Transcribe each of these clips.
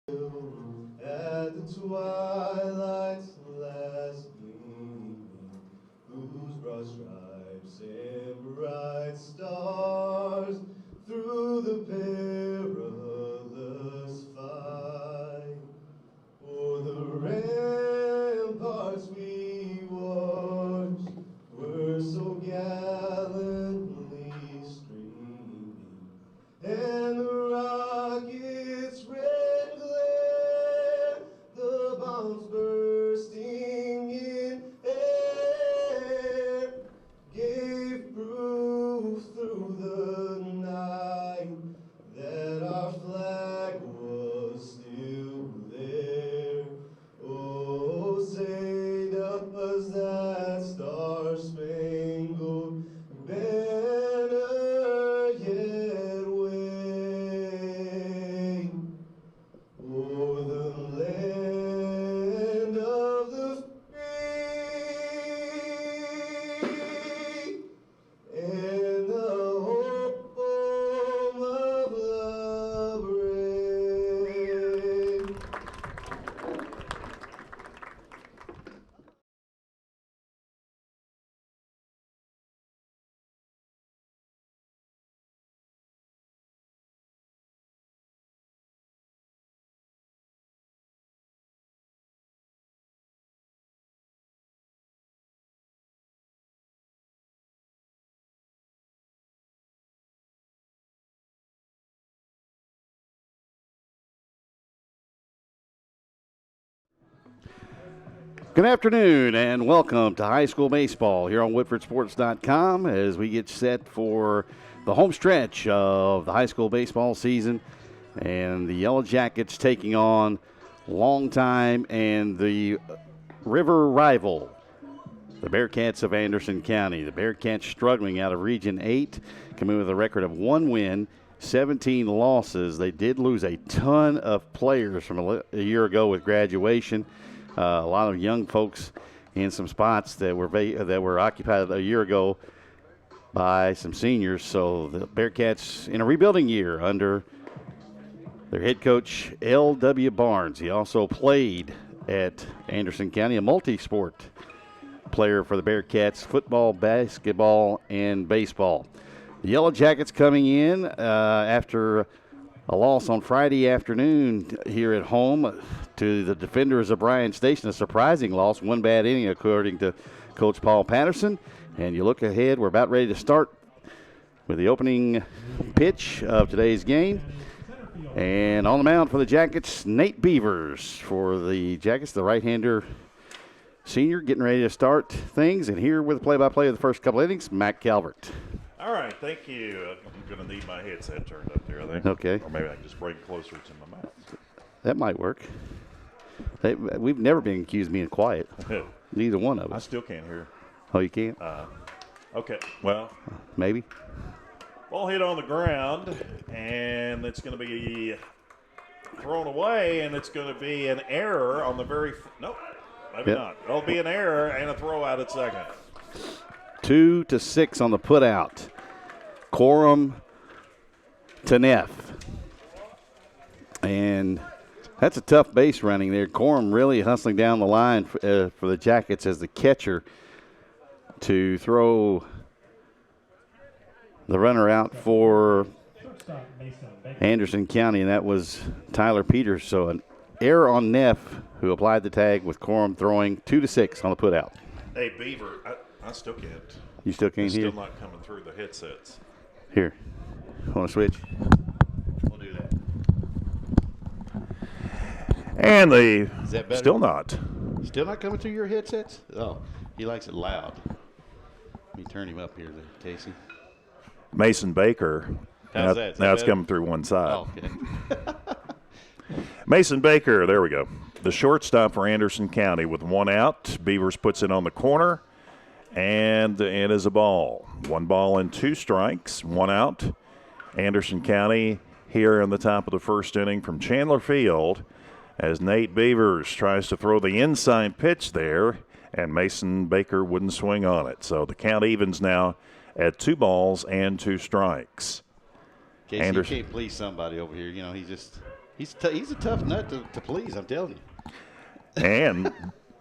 At the twilight's last gleaming, whose broad stripes and bright stars through the perilous fight, o'er the ramparts we watched were so gallantly streaming, and the rockets' red glare, the bombs bursting in air, gave proof through the night that our flag was still there. Oh, say does that star-spangled banner yet wave o'er the land of the free and the home of the brave. Good afternoon and welcome to high school baseball here on WoodfordSports.com as we get set for the home stretch of the high school baseball season, and the Yellow Jackets taking on longtime and the river rival, the Bearcats of Anderson County. The Bearcats struggling out of Region 8, coming with a record of 1 win, 17 losses. They did lose a ton of players from a year ago with graduation. A lot of young folks in some spots that were occupied a year ago by some seniors. So the Bearcats in a rebuilding year under their head coach, L.W. Barnes. He also played at Anderson County, a multi-sport player for the Bearcats, football, basketball, and baseball. The Yellow Jackets coming in after a loss on Friday afternoon here at home to the Defenders of Bryan Station, a surprising loss, one bad inning according to Coach Paul Patterson. And you look ahead, we're about ready to start with the opening pitch of today's game. And on the mound for the Jackets, Nate Beavers. For the Jackets, the right-hander senior, getting ready to start things. And here with the play-by-play of the first couple innings, Matt Calvert. All right, thank you. I'm going to need my headset turned up there, I think. Okay. Or maybe I can just bring it closer to my mouth. That might work. We've never been accused of being quiet. Neither one of us. I still can't hear. Oh, you can't? Okay, well. Maybe. Ball hit on the ground, and it's going to be thrown away, and it's going to be an error on the very nope, maybe not. It'll be an error and a throw out at second. 2-6 on the putout. Corum to Neff. And that's a tough base running there. Corum really hustling down the line for the Jackets as the catcher to throw the runner out for Anderson County, and that was Tyler Peters. So an error on Neff, who applied the tag with Corum throwing 2-6 on the putout. Hey, Beaver, I still can't. You still can't hear? Still not coming through the headsets. Here. Want to switch? We'll do that. And Is that better? Still not. Still not coming through your headsets? Oh, he likes it loud. Let me turn him up here, Casey. Mason Baker. How's that? Now it's coming through one side. Oh, okay. Mason Baker, there we go. The shortstop for Anderson County with 1 out. Beavers puts it on the corner, and it is a ball. 1 ball and 2 strikes, 1 out. Anderson County here in the top of the first inning from Chandler Field as Nate Beavers tries to throw the inside pitch there, and Mason Baker wouldn't swing on it. So the count evens now at 2 balls and 2 strikes. Casey, you can't please somebody over here. You know, he just He's a tough nut to please, I'm telling you. And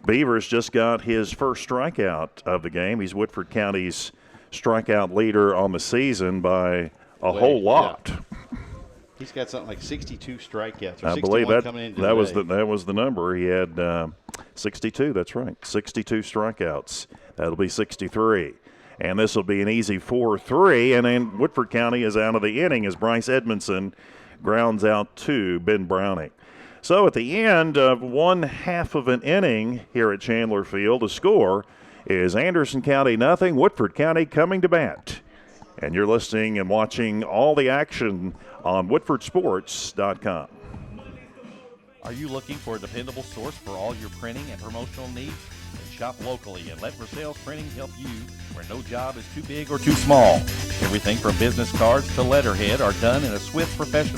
Beavers just got his first strikeout of the game. He's Woodford County's strikeout leader on the season by a whole lot. Yeah. He's got something like 62 strikeouts. Or I 61 believe that coming into that was today. that was the number. He had 62. That's right, 62 strikeouts. That'll be 63. And this will be an easy 4-3. And then Woodford County is out of the inning as Bryce Edmondson grounds out to Ben Browning. So at the end of one half of an inning here at Chandler Field, the score is Anderson County nothing, Woodford County coming to bat. And you're listening and watching all the action on WoodfordSports.com. Are you looking for a dependable source for all your printing and promotional needs? Then shop locally and let Versailles Printing help you where no job is too big or too small. Everything from business cards to letterhead are done in a swift professional.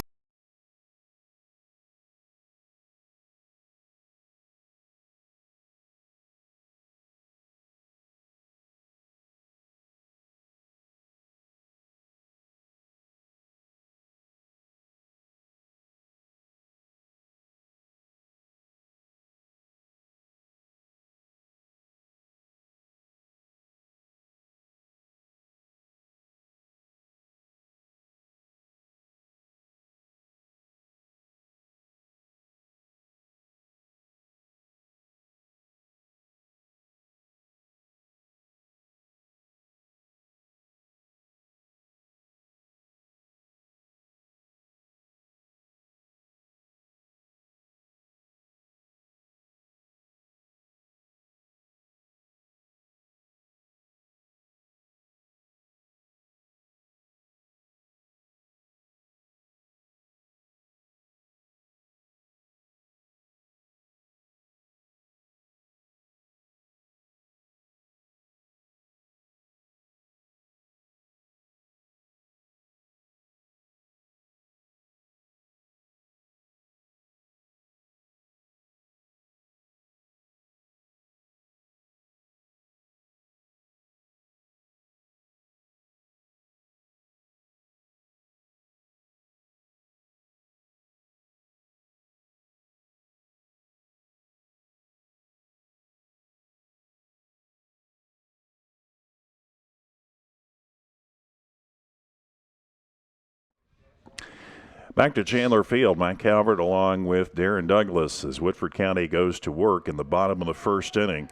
Back to Chandler Field, Mike Calvert along with Darren Douglas as Woodford County goes to work in the bottom of the first inning.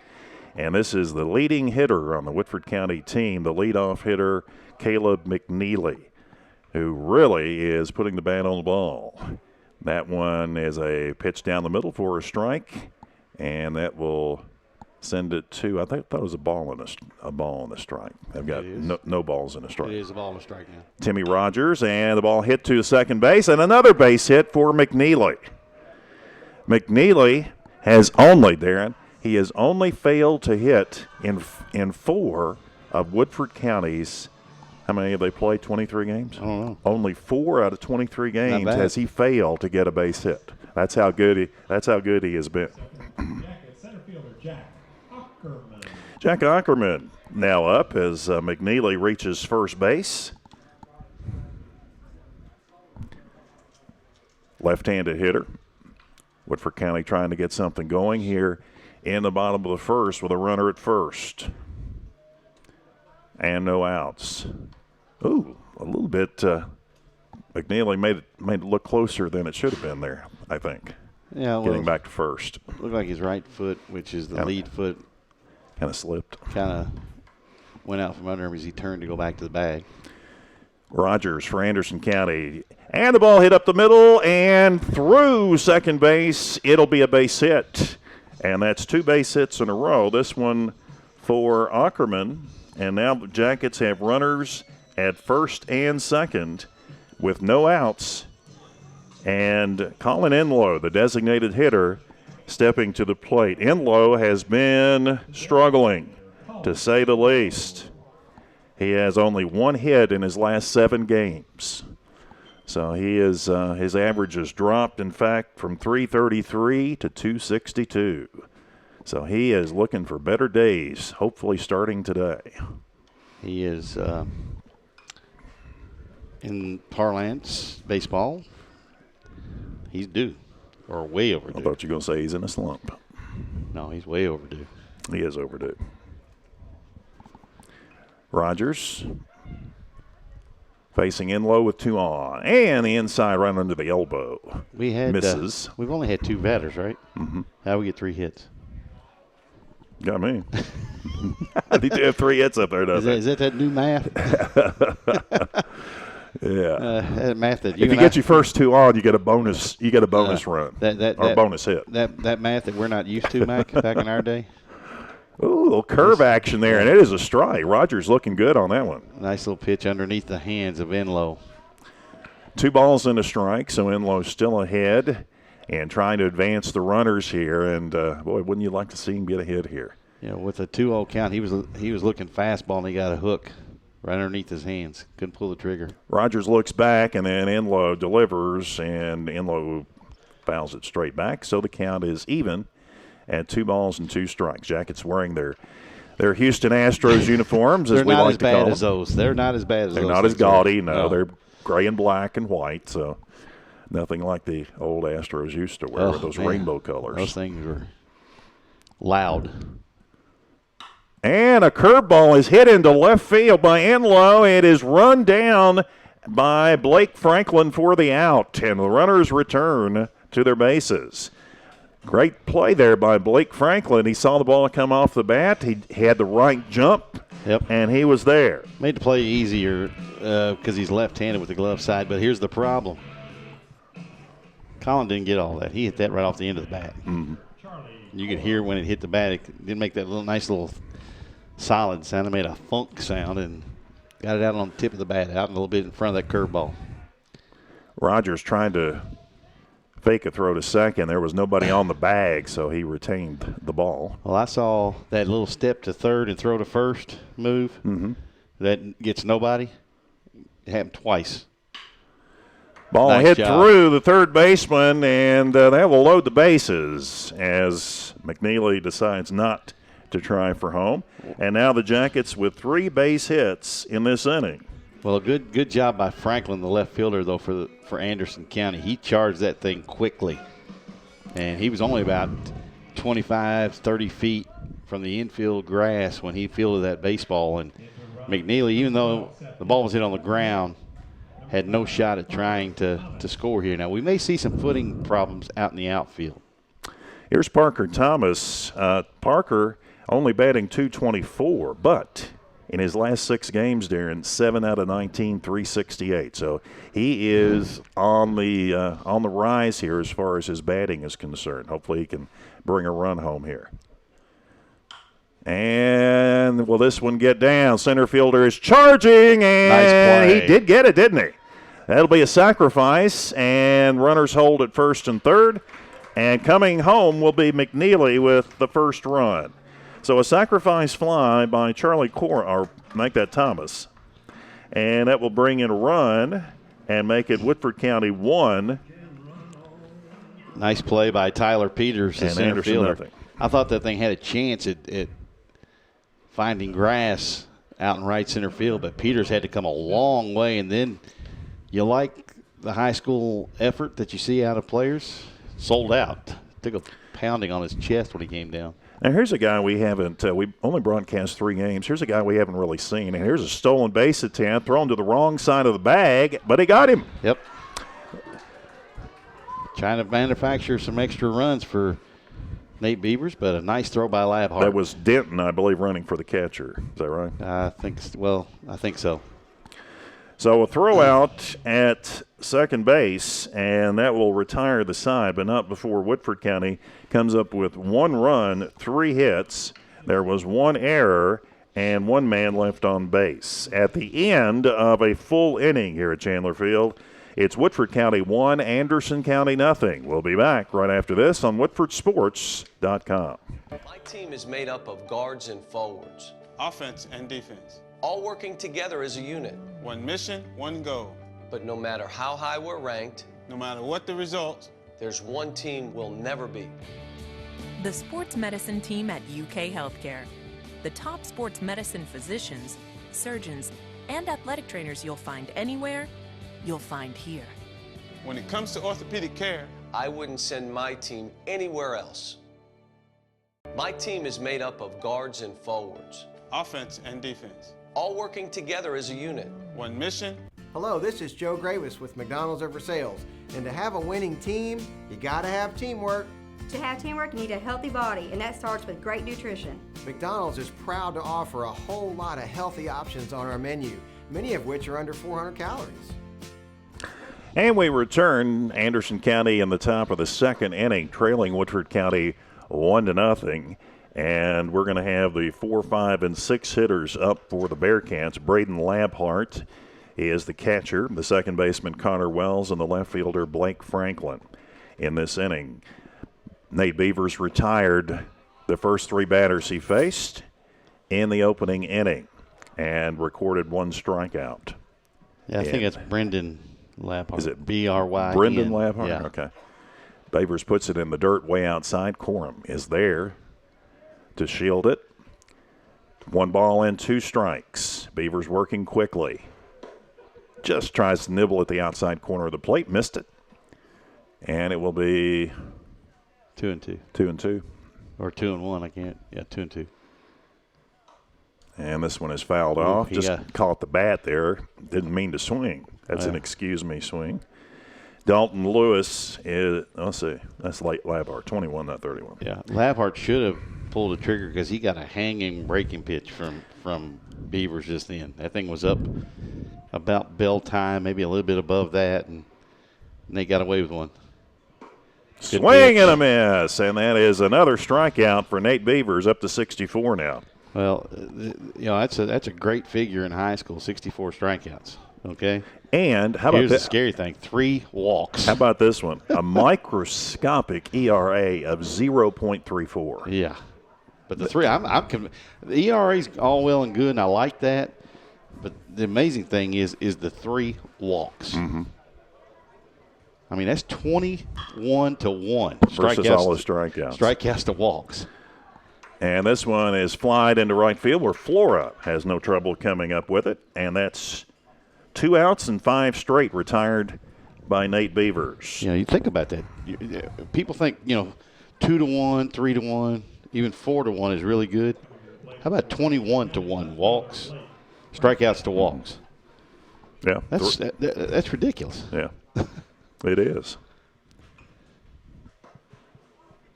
And this is the leading hitter on the Woodford County team, the leadoff hitter, Caleb McNeely, who really is putting the bat on the ball. That one is a pitch down the middle for a strike, and that will send it to, I thought it was a ball in a strike. I've got no balls in a strike. It is a ball and a strike now. Timmy Rogers, and the ball hit to second base, and another base hit for McNeely. McNeely has only, Darren, he has only failed to hit in 4 of Woodford County's, how many have they played, 23 games? I don't know. Only 4 out of 23 games has he failed to get a base hit. That's how good he has been. Center fielder Jack Ackerman. Jack Ackerman now up as McNeely reaches first base. Left-handed hitter. Woodford County trying to get something going here in the bottom of the first with a runner at first. And no outs. Ooh, a little bit. McNeely made it look closer than it should have been there, I think. Yeah, well, Getting back to first. Looked like his right foot, which is the lead foot, Kind of slipped. kind of went out from under him as he turned to go back to the bag. Rogers for Anderson County. And the ball hit up the middle and through second base. It'll be a base hit. And that's 2 base hits in a row. This one for Ackerman. And now the Jackets have runners at first and second with no outs. And Colin Enlow, the designated hitter, stepping to the plate. Enlow has been struggling, to say the least. He has only 1 hit in his last 7 games. So he is his average has dropped, in fact, from 333 to 262. So he is looking for better days, hopefully starting today. He is in parlance baseball. He's due, or way I overdue. thought you were going to say he's in a slump. No, he's way overdue. He is overdue. Rogers facing in low with 2 on. And the inside right under the elbow. We had misses. We've only had 2 batters, right? Mm-hmm. How we get 3 hits? Got me. They do have 3 hits up there, doesn't Is that new math? Yeah. That math that If you get your first 2 on, you get a bonus. You get a bonus run or a bonus hit. That math that we're not used to, Mike, back in our day. Ooh, a little curve action there, and it is a strike. Rogers looking good on that one. Nice little pitch underneath the hands of Enlow. 2 balls and a strike, so Enlow still ahead and trying to advance the runners here. And, boy, wouldn't you like to see him get a hit here? You know, with a 2-0 count, he was looking fastball, and he got a hook right underneath his hands. Couldn't pull the trigger. Rogers looks back, and then Enlow delivers, and Enlow fouls it straight back. So the count is even at 2 balls and 2 strikes. Jackets wearing their Houston Astros uniforms, as we like to call them. They're not as bad as those. They're not as bad as those. They're not as gaudy, no. They're gray and black and white, so nothing like the old Astros used to wear with those rainbow colors. Those things were loud. And a curveball is hit into left field by Enlow. It is run down by Blake Franklin for the out, and the runners return to their bases. Great play there by Blake Franklin. He saw the ball come off the bat. He had the right jump, and he was there. Made the play easier because he's left-handed with the glove side, but here's the problem. Colin didn't get all that. He hit that right off the end of the bat. Mm-hmm. You could hear when it hit the bat. It didn't make that nice little solid sound. It made a funk sound and got it out on the tip of the bat, out a little bit in front of that curveball. Rogers trying to fake a throw to second. There was nobody on the bag, so he retained the ball. Well, I saw that little step to third and throw to first move. Mm-hmm. That gets nobody. It happened twice. Ball Nice hit job. through the third baseman, and that will load the bases as McNeely decides not to try for home. And now the Jackets with 3 base hits in this inning. Well, good job by Franklin, the left fielder, though, for Anderson County. He charged that thing quickly. And he was only about 25, 30 feet from the infield grass when he fielded that baseball. And McNeely, even though the ball was hit on the ground, had no shot at trying to score here. Now, we may see some footing problems out in the outfield. Here's Parker Thomas. Parker only batting .224, but in his last 6 games, Darren, 7 out of 19, .368. So he is on the rise here as far as his batting is concerned. Hopefully he can bring a run home here. And will this one get down? Center fielder is charging, and Nice play. he did get it, didn't he? That'll be a sacrifice, and runners hold at first and third. And coming home will be McNeely with the first run. So a sacrifice fly by Charlie make that Thomas. And that will bring in a run and make it Woodford County 1. Nice play by Tyler Peters, the And center Anderson fielder. nothing. I thought that thing had a chance at finding grass out in right center field, but Peters had to come a long way. And then you like the high school effort that you see out of players? Sold out. Took a pounding on his chest when he came down. Now, here's a guy we haven't we only broadcast 3 games. Here's a guy we haven't really seen. And here's a stolen base attempt thrown to the wrong side of the bag, but he got him. Yep. Trying to manufacture some extra runs for Nate Beavers, but a nice throw by Labhart. That was Denton, I believe, running for the catcher. Is that right? I think so. So a throw out at second base, and that will retire the side, but not before Woodford County comes up with 1 run, 3 hits. There was 1 error and 1 man left on base. At the end of a full inning here at Chandler Field, it's Woodford County 1, Anderson County nothing. We'll be back right after this on WoodfordSports.com. My team is made up of guards and forwards, Offense and defense. all working together as a unit. One mission, one goal. But no matter how high we're ranked, No matter what the results, there's one team we'll never beat. The sports medicine team at UK Healthcare. The top sports medicine physicians, surgeons, and athletic trainers you'll find anywhere, you'll find here. when it comes to orthopedic care, I wouldn't send my team anywhere else. My team is made up of guards and forwards, Offense and defense. all working together as a unit. One mission, Hello, this is Joe Gravis with McDonald's Over Sales. And to have a winning team, you gotta have teamwork. To have teamwork, you need a healthy body, and that starts with great nutrition. McDonald's is proud to offer a whole lot of healthy options on our menu, many of which are under 400 calories. And we return Anderson County in the top of the second inning, trailing Woodford County 1-0. And we're going to have the 4, 5, and 6 hitters up for the Bearcats. Braden Labhart is the catcher, the second baseman Connor Wells, and the left fielder Blake Franklin in this inning. Nate Beavers retired the first 3 batters he faced in the opening inning and recorded 1 strikeout. Yeah, I think it's Brendan Labhart. Is it B-R-Y-N? Brendan Labhart? Yeah. Okay. Beavers puts it in the dirt way outside. Corum is there to shield it. 1 ball and 2 strikes. Beavers working quickly. Just tries to nibble at the outside corner of the plate. Missed it. And it will be 2-2. 2-2. Or 2-1, I can't. Yeah, 2-2. And this one is fouled off. he Just got- caught the bat there. Didn't mean to swing. That's an excuse me swing. Dalton Lewis is, let's see, that's late Labhart, 21, not 31. Yeah, Labhart should have pulled the trigger because he got a hanging breaking pitch from Beavers just then. That thing was up about bell time, maybe a little bit above that, and they got away with one. Good Swing pitch. and a miss, and that is another strikeout for Nate Beavers, up to 64 now. Well, that's a great figure in high school, 64 strikeouts. Okay. And how about Here's the this? scary thing: 3 walks. How about this one? A microscopic ERA of 0.34. Yeah, but the 3, the ERA's all well and good, and I like that. But the amazing thing is the 3 walks. Mm-hmm. I mean, that's 21-1 Versus all the strikeouts. Strikeouts to walks. And this one is flied into right field where Flora has no trouble coming up with it. And that's 2 outs and 5 straight retired by Nate Beavers. You think about that. People think, 2-1, 3-1, even 4-1 is really good. How about 21-1 walks, strikeouts to walks? Yeah. That's ridiculous. Yeah, it is.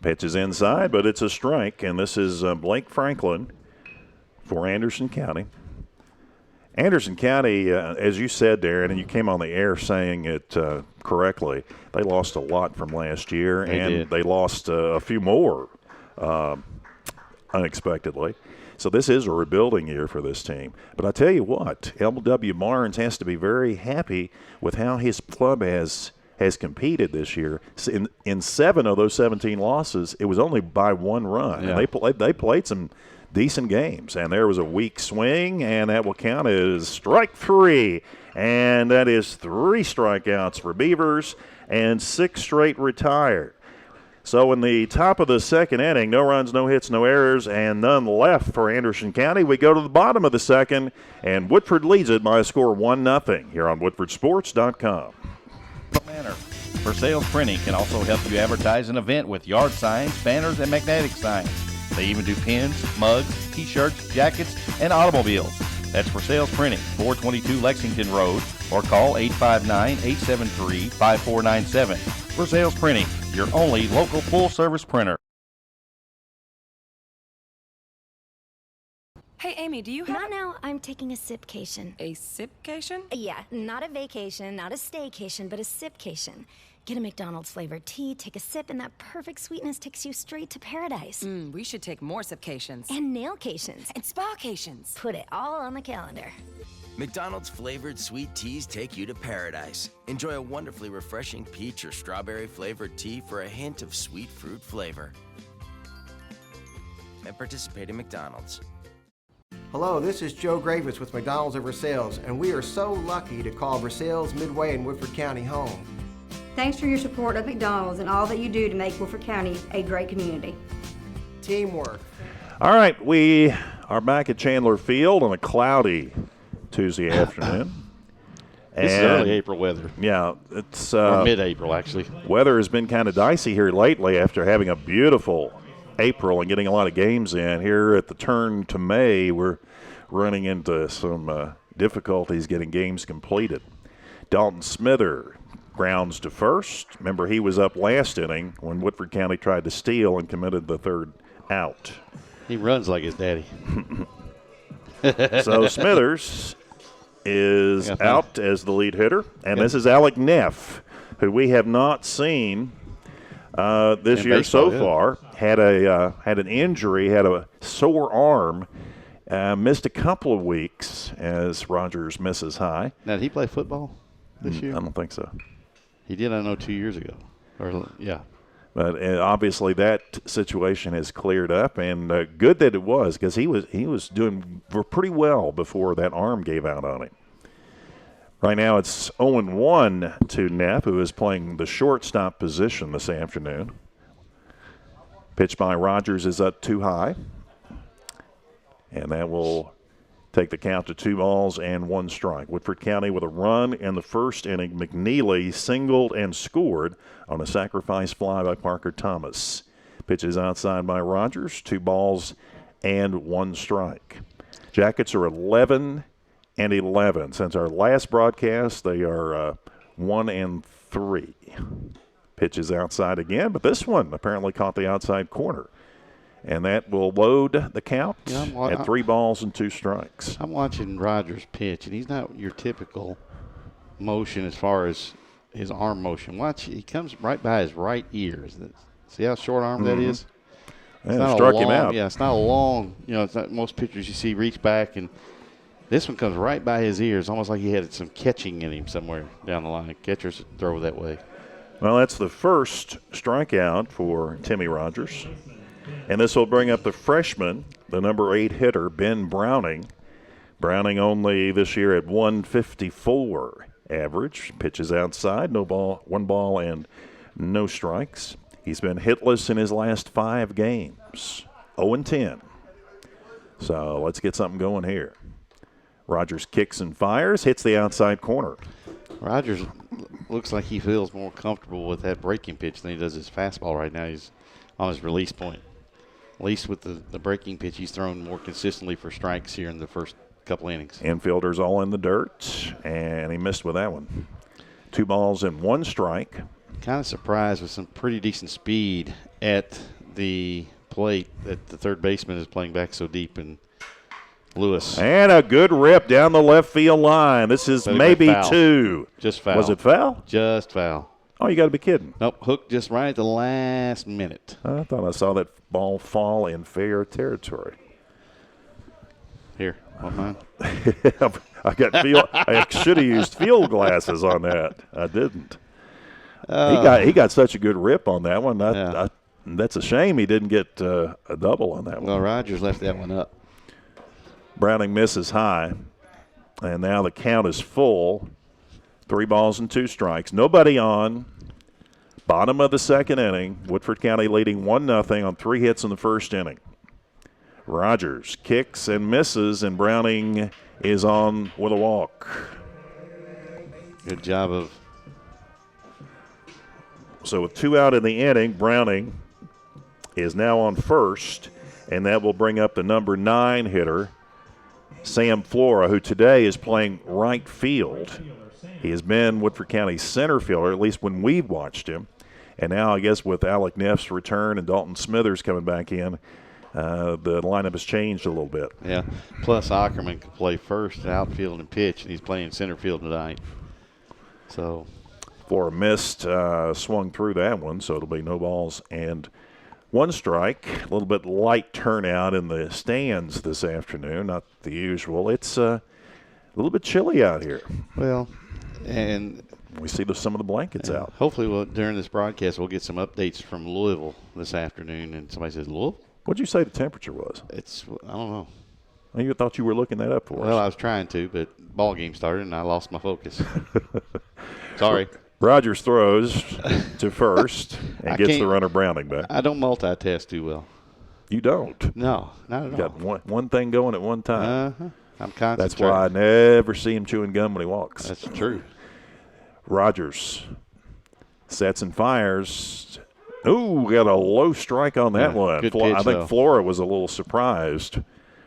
Pitch is inside, but it's a strike, and this is Blake Franklin for Anderson County. Anderson County, as you said, Darren, and you came on the air saying it correctly, they lost a lot from last year, they lost a few more unexpectedly. So this is a rebuilding year for this team. But I tell you what, L.W. Barnes has to be very happy with how his club has competed this year. In 7 of those 17 losses, it was only by 1 run. Yeah. And they played some decent games, and there was a weak swing, and that will count as strike 3. And that is 3 strikeouts for Beavers and 6 straight retired. So in the top of the second inning, no runs, no hits, no errors, and none left for Anderson County. We go to the bottom of the second, and Woodford leads it by a score 1-0 here on WoodfordSports.com. Manner. For Sales Printing can also help you advertise an event with yard signs, banners, and magnetic signs. They even do pins, mugs, t-shirts, jackets, and automobiles. That's For Sales Printing, 422 Lexington Road, or call 859-873-5497. For Sales Printing, your only local full-service printer. Hey, Amy, do you have... Not now. I'm taking a sipcation. A sipcation? Yeah, not a vacation, not a staycation, but a sipcation. Get a McDonald's flavored tea, take a sip, and that perfect sweetness takes you straight to paradise. We should take more sipcations. And nailcations. And spacations. Put it all on the calendar. McDonald's flavored sweet teas take you to paradise. Enjoy a wonderfully refreshing peach or strawberry flavored tea for a hint of sweet fruit flavor. At participating McDonald's. Hello, this is Joe Gravis with McDonald's Over Sales, and we are so lucky to call Versailles, Midway, and Woodford County home. Thanks for your support of McDonald's and all that you do to make Woodford County a great community. Teamwork. All right, we are back at Chandler Field on a cloudy Tuesday afternoon. This is early April weather. Yeah, it's or mid-April, actually. Weather has been kind of dicey here lately after having a beautiful April and getting a lot of games in. Here at the turn to May, we're running into some difficulties getting games completed. Dalton Smither grounds to first. Remember, he was up last inning when Woodford County tried to steal and committed the third out. He runs like his daddy. So Smithers is out as the lead hitter, and this is Alec Neff, who we have not seen this year so far. Had an injury, had a sore arm, missed a couple of weeks as Rogers misses high. Now, did he play football this year? I don't think so. He did, I know, 2 years ago. But obviously that situation has cleared up, and good that it was, because he was doing pretty well before that arm gave out on him. Right now it's 0-1 to Neff, who is playing the shortstop position this afternoon. Pitch by Rogers is up too high, and that will take the count to 2 balls and 1 strike. Woodford County with a run in the first inning. McNeely singled and scored on a sacrifice fly by Parker Thomas. Pitches outside by Rogers, 2 balls and 1 strike. Jackets are 11-11. Since our last broadcast, they are 1-3. Pitches outside again, but this one apparently caught the outside corner. And that will load the count at 3 balls and 2 strikes. I'm watching Rogers pitch, and he's not your typical motion as far as his arm motion. Watch, he comes right by his right ear. See how short arm that is? Yeah, struck him out. Yeah, it's not a long, it's not most pitchers you see reach back, and this one comes right by his ears, almost like he had some catching in him somewhere down the line. Catchers throw that way. Well, that's the first strikeout for Timmy Rogers. And this will bring up the freshman, the number 8 hitter, Ben Browning. Browning only this year at 154 average. Pitches outside, 1 ball and no strikes. He's been hitless in his last 5 games, 0-10. So let's get something going here. Rogers kicks and fires, hits the outside corner. Rogers looks like he feels more comfortable with that breaking pitch than he does his fastball right now. He's on his release point. At least with the breaking pitch, he's thrown more consistently for strikes here in the first couple innings. Infielders all in the dirt, and he missed with that one. 2 balls and 1 strike. Kind of surprised with some pretty decent speed at the plate that the third baseman is playing back so deep in Lewis. And a good rip down the left field line. This is maybe 2. Just foul. Was it foul? Just foul. Oh, you got to be kidding. Nope, hooked just right at the last minute. I thought I saw that ball fall in fair territory. Here, want mine? I should have used field glasses on that. I didn't. He got such a good rip on that one. That's a shame he didn't get a double on that one. Well, Rogers left that one up. Browning misses high, and now the count is full. 3 balls and 2 strikes. Nobody on. Bottom of the second inning. Woodford County leading 1-0 on 3 hits in the first inning. Rogers kicks and misses, and Browning is on with a walk. Good job of. So with 2 out in the inning, Browning is now on first, and that will bring up the number 9 hitter, Sam Flora, who today is playing right field. He has been Woodford County's center fielder, at least when we've watched him. And now I guess with Alec Neff's return and Dalton Smithers coming back in, the lineup has changed a little bit. Yeah, plus Ackerman can play first, outfield, and pitch, and he's playing center field tonight. So Flora missed, swung through that one, so it'll be no balls and 1 strike. A little bit light turnout in the stands this afternoon, not the usual. It's a little bit chilly out here. Well, and we see some of the blankets out. Hopefully during this broadcast we'll get some updates from Louisville this afternoon. And somebody says, Louisville? What'd you say the temperature was? I don't know. You thought you were looking that up for us. Well, I was trying to, but ball game started and I lost my focus. Sorry. Rogers throws to first and gets the runner Browning back. I don't multitask too well. You don't? No, not at all. Got one thing going at one time. I'm concentrating. That's why I never see him chewing gum when he walks. That's true. Rogers sets and fires. Ooh, got a low strike on that one. Good pitch, I think Flora was a little surprised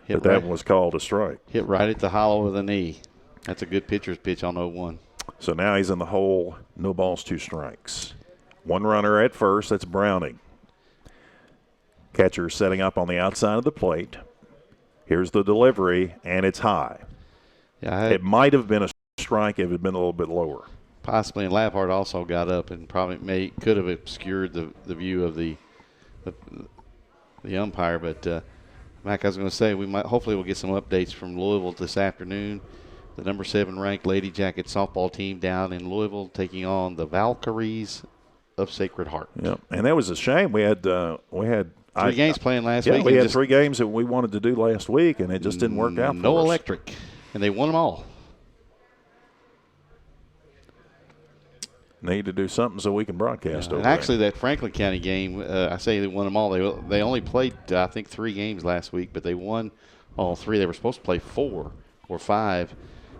that one was called a strike. Hit right at the hollow of the knee. That's a good pitcher's pitch on 0-1. So now he's in the hole. No balls, 2 strikes. One runner at first. That's Browning. Catcher setting up on the outside of the plate. Here's the delivery, and it's high. Yeah, it might have been a strike if it had been a little bit lower. Possibly, and Labhart also got up and probably could have obscured the view of the umpire. But Mac, I was going to say hopefully we'll get some updates from Louisville this afternoon. The number 7 ranked Lady Jacket softball team down in Louisville taking on the Valkyries of Sacred Heart. Yeah, and that was a shame. We had 3 games playing last week. Yeah, we had 3 games that we wanted to do last week, and it just didn't work out. No for us. electric, and they won them all. Need to do something so we can broadcast over and actually, that Franklin County game, I say they won them all. They only played, I think, 3 games last week, but they won all 3. They were supposed to play 4 or 5,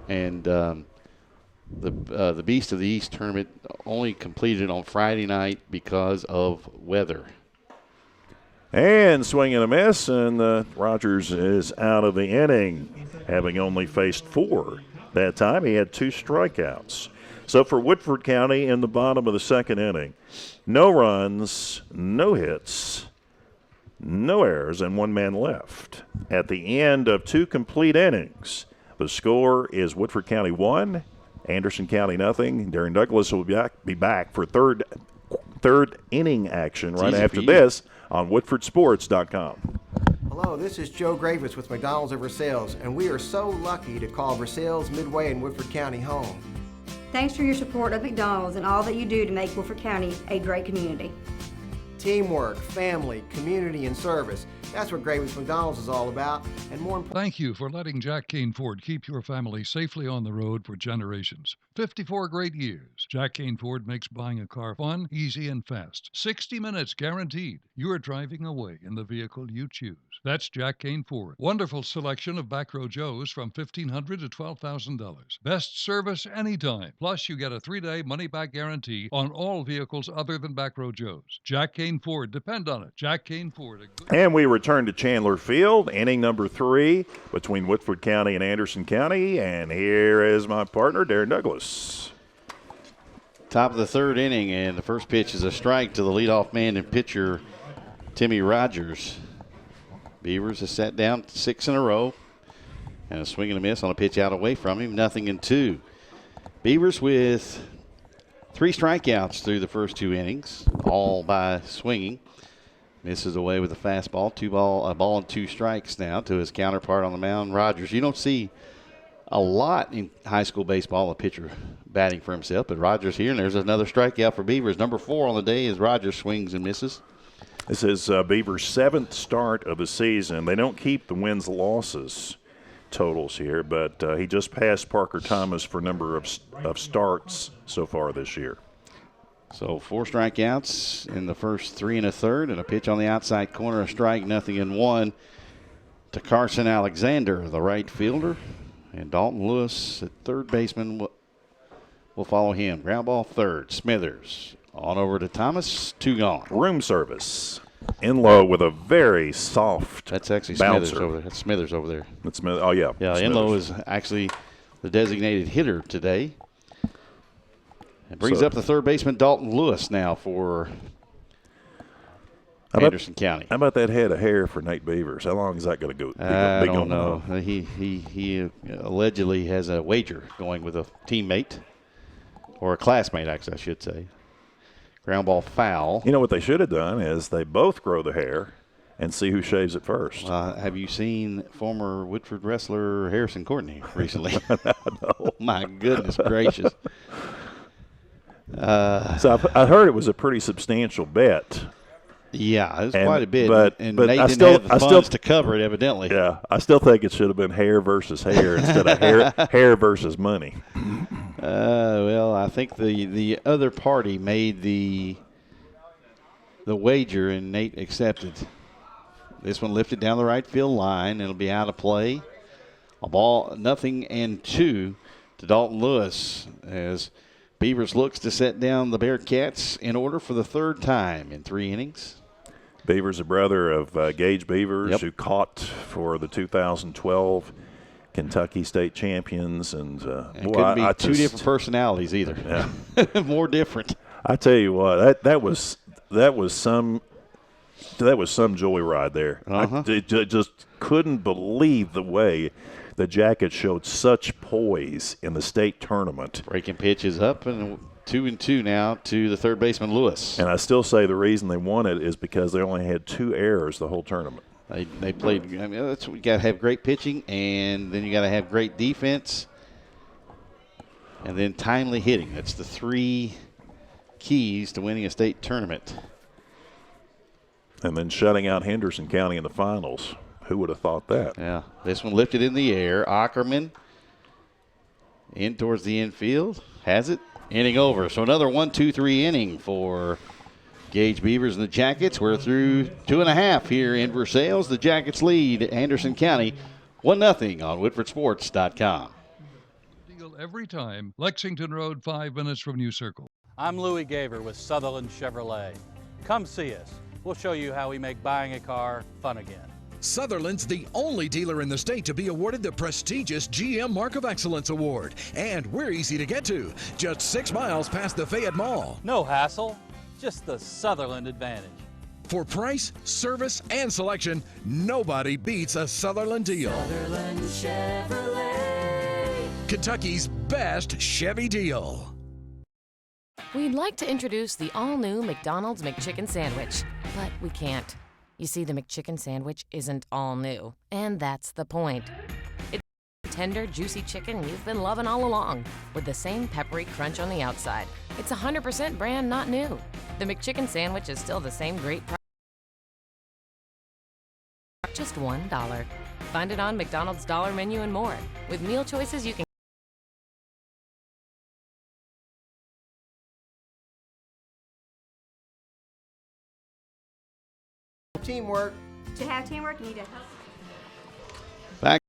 and the Beast of the East tournament only completed on Friday night because of weather. And swing and a miss, and Rogers is out of the inning, having only faced 4 that time. He had 2 strikeouts. So for Woodford County in the bottom of the 2nd inning, no runs, no hits, no errors, and 1 man left. At the end of 2 complete innings, the score is Woodford County 1, Anderson County nothing. Darren Douglas will be back for third inning action right after this on WoodfordSports.com. Hello, this is Joe Gravitz with McDonald's of Versailles, and we are so lucky to call Versailles Midway in Woodford County home. Thanks for your support of McDonald's and all that you do to make Woodford County a great community. Teamwork, family, community, and service. That's what Gravitz McDonald's is all about, and more important. Thank you for letting Jack Kane Ford keep your family safely on the road for generations. 54 great years. Jack Kane Ford makes buying a car fun, easy, and fast. 60 minutes guaranteed. You're driving away in the vehicle you choose. That's Jack Kane Ford. Wonderful selection of back row Joes from $1,500 to $12,000. Best service anytime. Plus, you get a 3-day money-back guarantee on all vehicles other than back row Joes. Jack Kane Ford. Depend on it. Jack Kane Ford. And we return to Chandler Field, inning number 3 between Woodford County and Anderson County. And here is my partner, Darren Douglas. Top of the 3rd inning, and the first pitch is a strike to the leadoff man and pitcher, Timmy Rogers. Beavers has sat down 6 in a row, and a swing and a miss on a pitch out away from him, 0-2. Beavers with 3 strikeouts through the first 2 innings, all by swinging. Misses away with a fastball, a ball and 2 strikes now to his counterpart on the mound, Rogers. You don't see a lot in high school baseball, a pitcher batting for himself, but Rogers here, and there's another strikeout for Beavers. Number 4 on the day as Rogers swings and misses. This is Beavers' 7th start of the season. They don't keep the wins-losses totals here, but he just passed Parker Thomas for number of starts so far this year. So 4 strikeouts in the first 3 1/3, and a pitch on the outside corner, a strike, 0-1 to Carson Alexander, the right fielder. And Dalton Lewis at third baseman will follow him. Ground ball 3rd. Smithers on over to Thomas. 2 gone. Room service. In low with a very soft That's actually bouncer. Smithers over there. That's Smithers over there. That's Smith. Oh, yeah. Yeah, Smithers. Inlow is actually the designated hitter today. It brings up the third baseman, Dalton Lewis, now for Anderson County. How about that head of hair for Nate Beavers? How long is that going to go? I don't know. He allegedly has a wager going with a teammate, or a classmate, actually, I should say. Ground ball foul. You know what they should have done is they both grow the hair and see who shaves it first. Have you seen former Woodford wrestler Harrison Courtney recently? No. My goodness gracious. So I heard it was a pretty substantial bet. Yeah, it was quite a bit. But Nate I didn't still, have the funds to cover it, evidently. Yeah, I still think it should have been hair versus hair instead of hair versus money. Well, I think the other party made the wager, and Nate accepted. This one lifted down the right field line. It'll be out of play A ball, 0-2 to Dalton Lewis as Beavers looks to set down the Bearcats in order for the third time in 3 innings. Beavers, a brother of Gage Beavers, who caught for the 2012 Kentucky State champions, and couldn't be two different personalities either. Yeah, more different. I tell you what, that was some joyride there. I just couldn't believe the way the Jackets showed such poise in the state tournament. Breaking pitches up, and 2-2 now to the third baseman Lewis. And I still say the reason they won it is because they only had 2 errors the whole tournament. They played. I mean, that's what you got to have great pitching, and then you got to have great defense, and then timely hitting. That's the 3 keys to winning a state tournament. And then shutting out Henderson County in the finals. Who would have thought that? Yeah, this one lifted in the air. Ackerman in towards the infield. Has it. Inning over. So another 1-2-3 inning for Gage Beavers and the Jackets. We're through 2.5 here in Versailles. The Jackets lead Anderson County 1-0 on WoodfordSports.com. Deal every time. Lexington Road, 5 minutes from New Circle. I'm Louis Gaver with Sutherland Chevrolet. Come see us. We'll show you how we make buying a car fun again. Sutherland's the only dealer in the state to be awarded the prestigious GM Mark of Excellence Award. And we're easy to get to, just 6 miles past the Fayette Mall. No hassle, just the Sutherland advantage. For price, service, and selection, nobody beats a Sutherland deal. Sutherland Chevrolet. Kentucky's best Chevy deal. We'd like to introduce the all-new McDonald's McChicken Sandwich, but we can't. You see, the McChicken Sandwich isn't all new, and that's the point. It's tender, juicy chicken you've been loving all along, with the same peppery crunch on the outside. It's 100% brand not new. The McChicken Sandwich is still the same great price. Just $1. Find it on McDonald's Dollar Menu and more. With meal choices you can teamwork. To have teamwork, you need to. Back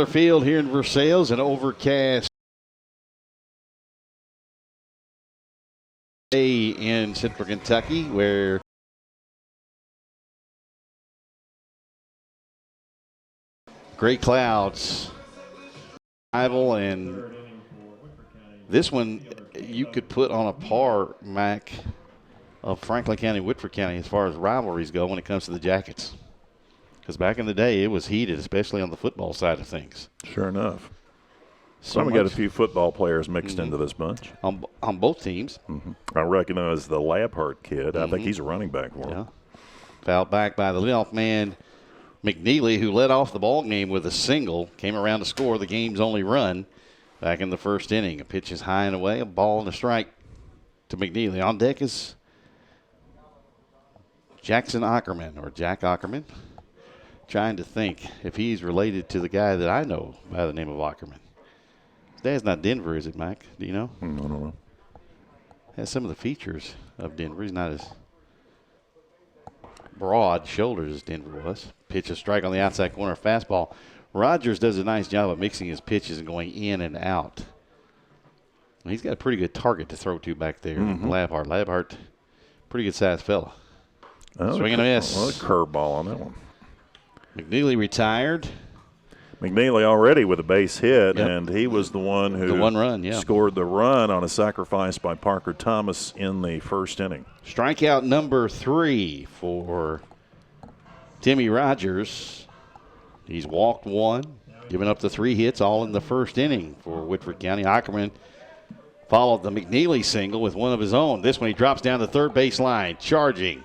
field here in Versailles, an overcast day in central Kentucky where gray clouds rival, and this one you could put on a par, Mac, of Franklin County, Woodford County, as far as rivalries go when it comes to the Jackets. Because back in the day, it was heated, especially on the football side of things. Sure enough. So we got a few football players mixed into this bunch. On both teams. I recognize the Labhart kid. I think he's a running back for him. Fouled back by the leadoff man, McNeely, who led off the ball game with a single, came around to score the game's only run back in the first inning. A pitch is high and away, a ball and a strike to McNeely. On deck is Jackson Ackerman, or Jack Ackerman. Trying to think if he's related to the guy that I know by the name of Ackerman. His dad's not Denver, is it, Mike? Do you know? I don't know. Has some of the features of Denver. He's not as broad shoulders as Denver was. Pitch a strike on the outside corner, fastball. Rogers does a nice job of mixing his pitches and going in and out. He's got a pretty good target to throw to back there. Labhart. Labhart, pretty good sized fella. Swing and a miss. A curveball on that one. McNeely retired. McNeely already with a base hit, and he was the one who scored the run on a sacrifice by Parker Thomas in the first inning. Strikeout number 3 for Timmy Rogers. He's walked 1, giving up the 3 hits, all in the first inning for Woodford County. Ackerman followed the McNeely single with one of his own. This one he drops down the third base line, charging,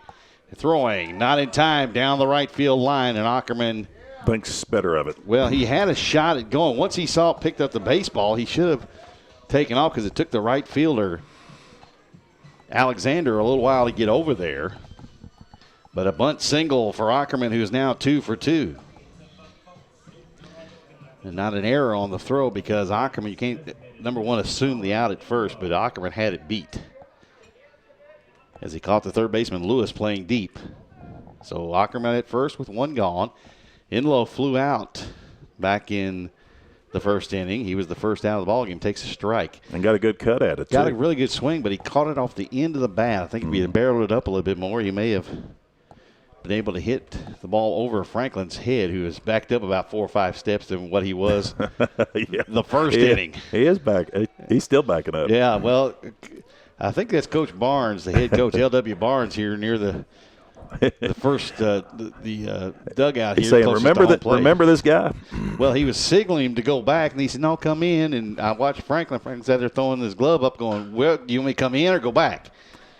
throwing, not in time down the right field line, and Ackerman thinks better of it. Well, he had a shot at going. Once he saw it picked up the baseball, he should have taken off because it took the right fielder, Alexander, a little while to get over there. But a bunt single for Ackerman, who's now 2 for 2. And not an error on the throw because Ackerman, you can't, number one, assume the out at first, but Ackerman had it beat as he caught the third baseman, Lewis, playing deep. So Ackerman at first with one gone. Inlow flew out back in the first inning. He was the first out of the ballgame, takes a strike. And got a good cut at it, Got too. a really good swing, but he caught it off the end of the bat. I think if he had barreled it up a little bit more, he may have been able to hit the ball over Franklin's head, who is backed up about 4 or 5 steps than what he was the first inning. He is back. He's still backing up. Yeah, well, I think that's Coach Barnes, the head coach, L.W. Barnes, here near the first dugout He's here. saying, remember this guy? Well, he was signaling him to go back, and he said, no, come in. And I watched Franklin. Franklin's out there throwing his glove up going, well, do you want me to come in or go back?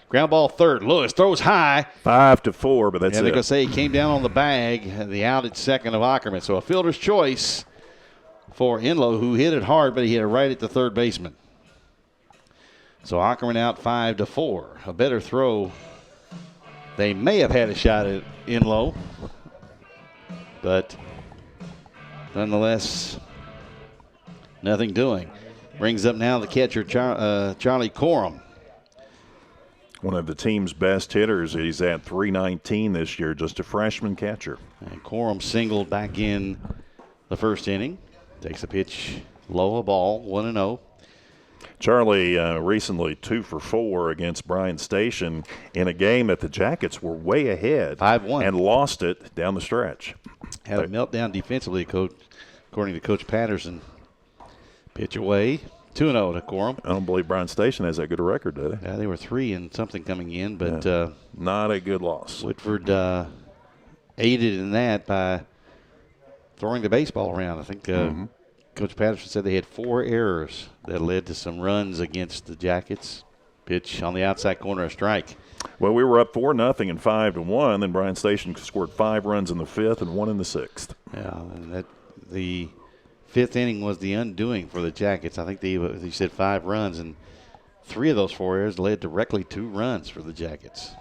Ground ball third. Lewis throws high. 5-4, but that's it. it. They're going to say he came down on the bag, the out at second of Ackerman. So a fielder's choice for Inlow, who hit it hard, but he hit it right at the third baseman. So Ackerman out 5-4. A better throw. They may have had a shot at Inlow, but nonetheless, nothing doing. Brings up now the catcher, Charlie Corum. One of the team's best hitters. He's at .319 this year, just a freshman catcher. And Corum singled back in the first inning. Takes a pitch low, a ball, 1-0. Charlie recently 2 for 4 against Bryan Station in a game that the Jackets were way ahead 5-1 and lost it down the stretch. Had a meltdown defensively, according to Coach Patterson. Pitch away, 2-0 to Corum. I don't believe Bryan Station has that good a record, do they? Yeah, they were 3 and something coming in, but not a good loss. Woodford aided in that by throwing the baseball around. I think Coach Patterson said they had 4 errors that led to some runs against the Jackets. Pitch on the outside corner, a strike. Well, we were up 4-0 and 5-1. Then Bryan Station scored 5 runs in the 5th and 1 in the 6th. Yeah, and the 5th inning was the undoing for the Jackets. I think they said 5 runs, and 3 of those 4 errors led directly 2 runs for the Jackets.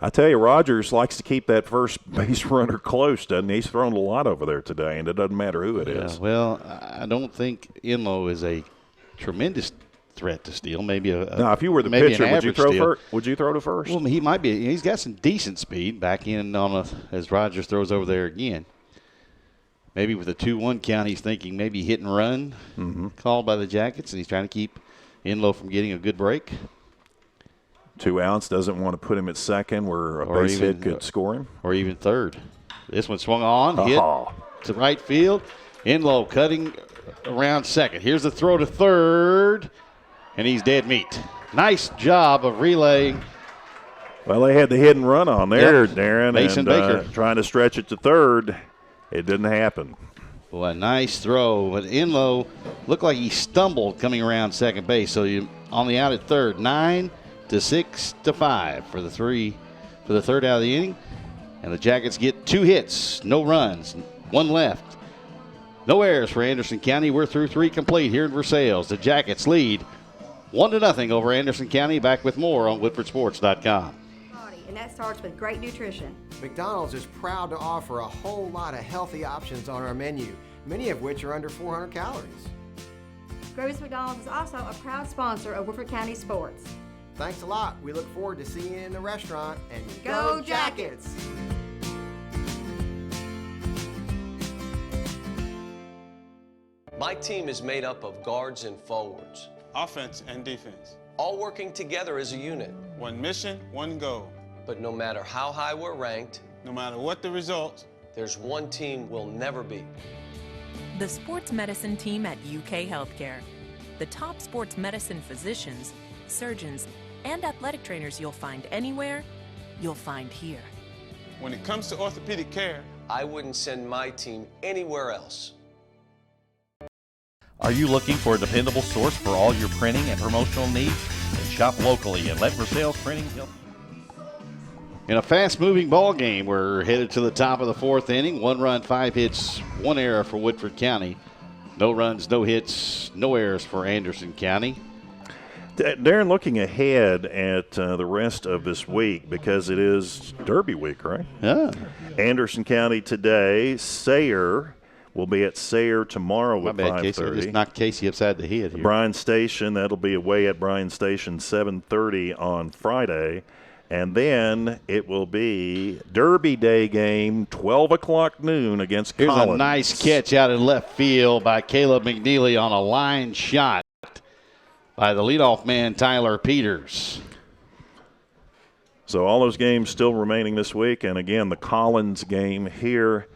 I tell you, Rogers likes to keep that first base runner close, doesn't he? He's thrown a lot over there today, and it doesn't matter who it is. Well, I don't think Inlow is a tremendous threat to steal. Maybe now, if you were the pitcher, would you throw to first? Well, he might be. He's got some decent speed back in as Rogers throws over there again. Maybe with a 2-1 count, he's thinking maybe hit and run called by the Jackets, and he's trying to keep Inlow from getting a good break. 2 outs, doesn't want to put him at second where a base hit could score him. Or even third. This one swung on, hit to right field. Inlow cutting around second. Here's the throw to third, and he's dead meat. Nice job of relaying. Well, they had the hit and run on there, Darren. Mason Baker. Trying to stretch it to third. It didn't happen. Well, a nice throw. But Inlow looked like he stumbled coming around second base. So you on the out at third, 9-6-5 for the third out of the inning. And the Jackets get 2 hits, no runs, 1 left. No errors for Anderson County. We're through 3 complete here in Versailles. The Jackets lead 1-0 over Anderson County. Back with more on WoodfordSports.com. And that starts with great nutrition. McDonald's is proud to offer a whole lot of healthy options on our menu, many of which are under 400 calories. Groves McDonald's is also a proud sponsor of Woodford County sports. Thanks a lot. We look forward to seeing you in the restaurant. And go Jackets! My team is made up of guards and forwards, Offense and defense. all working together as a unit. One mission, one goal. But no matter how high we're ranked, No matter what the results, there's one team we'll never beat. The sports medicine team at UK Healthcare. The top sports medicine physicians, surgeons, and athletic trainers you'll find anywhere, you'll find here. when it comes to orthopedic care, I wouldn't send my team anywhere else. Are you looking for a dependable source for all your printing and promotional needs? Then shop locally and let Versailles Printing help you. In a fast-moving ball game, we're headed to the top of the 4th inning. 1 run, 5 hits, 1 error for Woodford County. No runs, no hits, no errors for Anderson County. Darren, looking ahead at the rest of this week, because it is Derby week, right? Yeah. Anderson County today. Sayre will be at Sayre tomorrow at 5:30. Casey. Just knocked Casey upside the head here. Bryan Station, that'll be away at Bryan Station 7:30 on Friday. And then it will be Derby Day game, 12 o'clock noon against Here's Collins. a nice catch out in left field by Caleb McNeely on a line shot by the leadoff man, Tyler Peters. So all those games still remaining this week. And, again, the Collins game here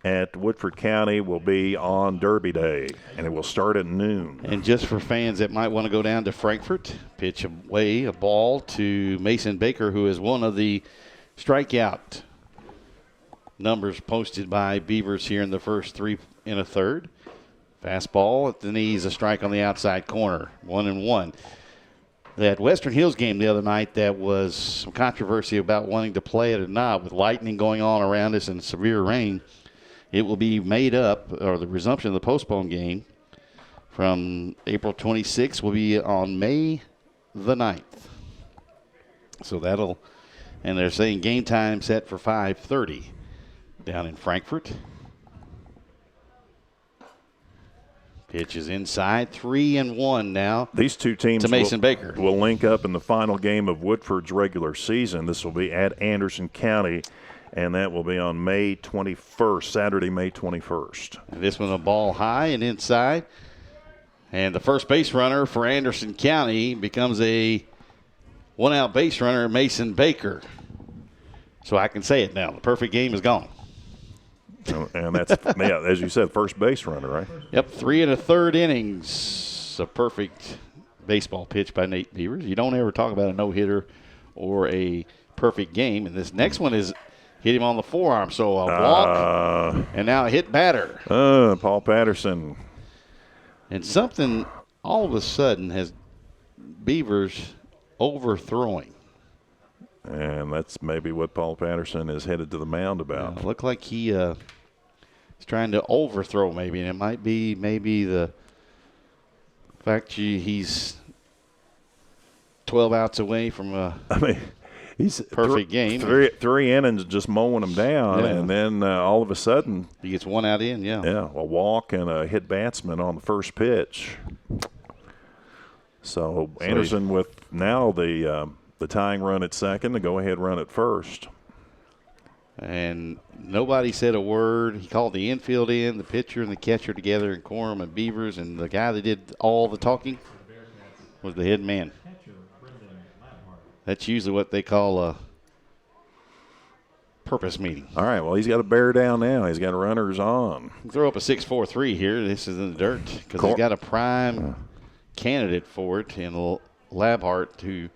at Woodford County will be on Derby Day, and it will start at noon. And just for fans that might want to go down to Frankfort, pitch away a ball to Mason Baker, who is one of the strikeout numbers posted by Beavers here in the first 3 1/3. Fastball at the knees, a strike on the outside corner, 1-1. That Western Hills game the other night, that was some controversy about wanting to play it or not, with lightning going on around us and severe rain. It will be made up, or the resumption of the postponed game from April 26th will be on May the 9th. So and they're saying game time set for 5:30 down in Frankfort. Pitch is inside, 3-1 now. These two teams to Mason Baker will link up in the final game of Woodford's regular season. This will be at Anderson County, and that will be on May 21st, Saturday, May 21st. And this one a ball high and inside. And the first base runner for Anderson County becomes a one-out base runner, Mason Baker. So I can say it now. The perfect game is gone. And that's, yeah, as you said, first base runner, right? Yep, 3 1/3 innings. A perfect baseball pitch by Nate Beavers. You don't ever talk about a no-hitter or a perfect game. And this next one is hit him on the forearm. So a walk and now a hit batter. Paul Patterson. And something all of a sudden has Beavers overthrowing. And that's maybe what Paul Patterson is headed to the mound about. Yeah, looked like he is trying to overthrow maybe. And it might be maybe the fact he's 12 outs away from he's perfect game. Three innings just mowing him down, and then all of a sudden he gets one out in. Yeah, a walk and a hit batsman on the first pitch. So Anderson with now the tying run at second, the go-ahead run at first. And nobody said a word. He called the infield in, the pitcher and the catcher together in Corum and Beavers, and the guy that did all the talking was the head man. That's usually what they call a purpose meeting. All right, well, he's got to bear down now. He's got runners on. Throw up a 6-4-3 here. This is in the dirt because he's got a prime candidate for it in Labhart, who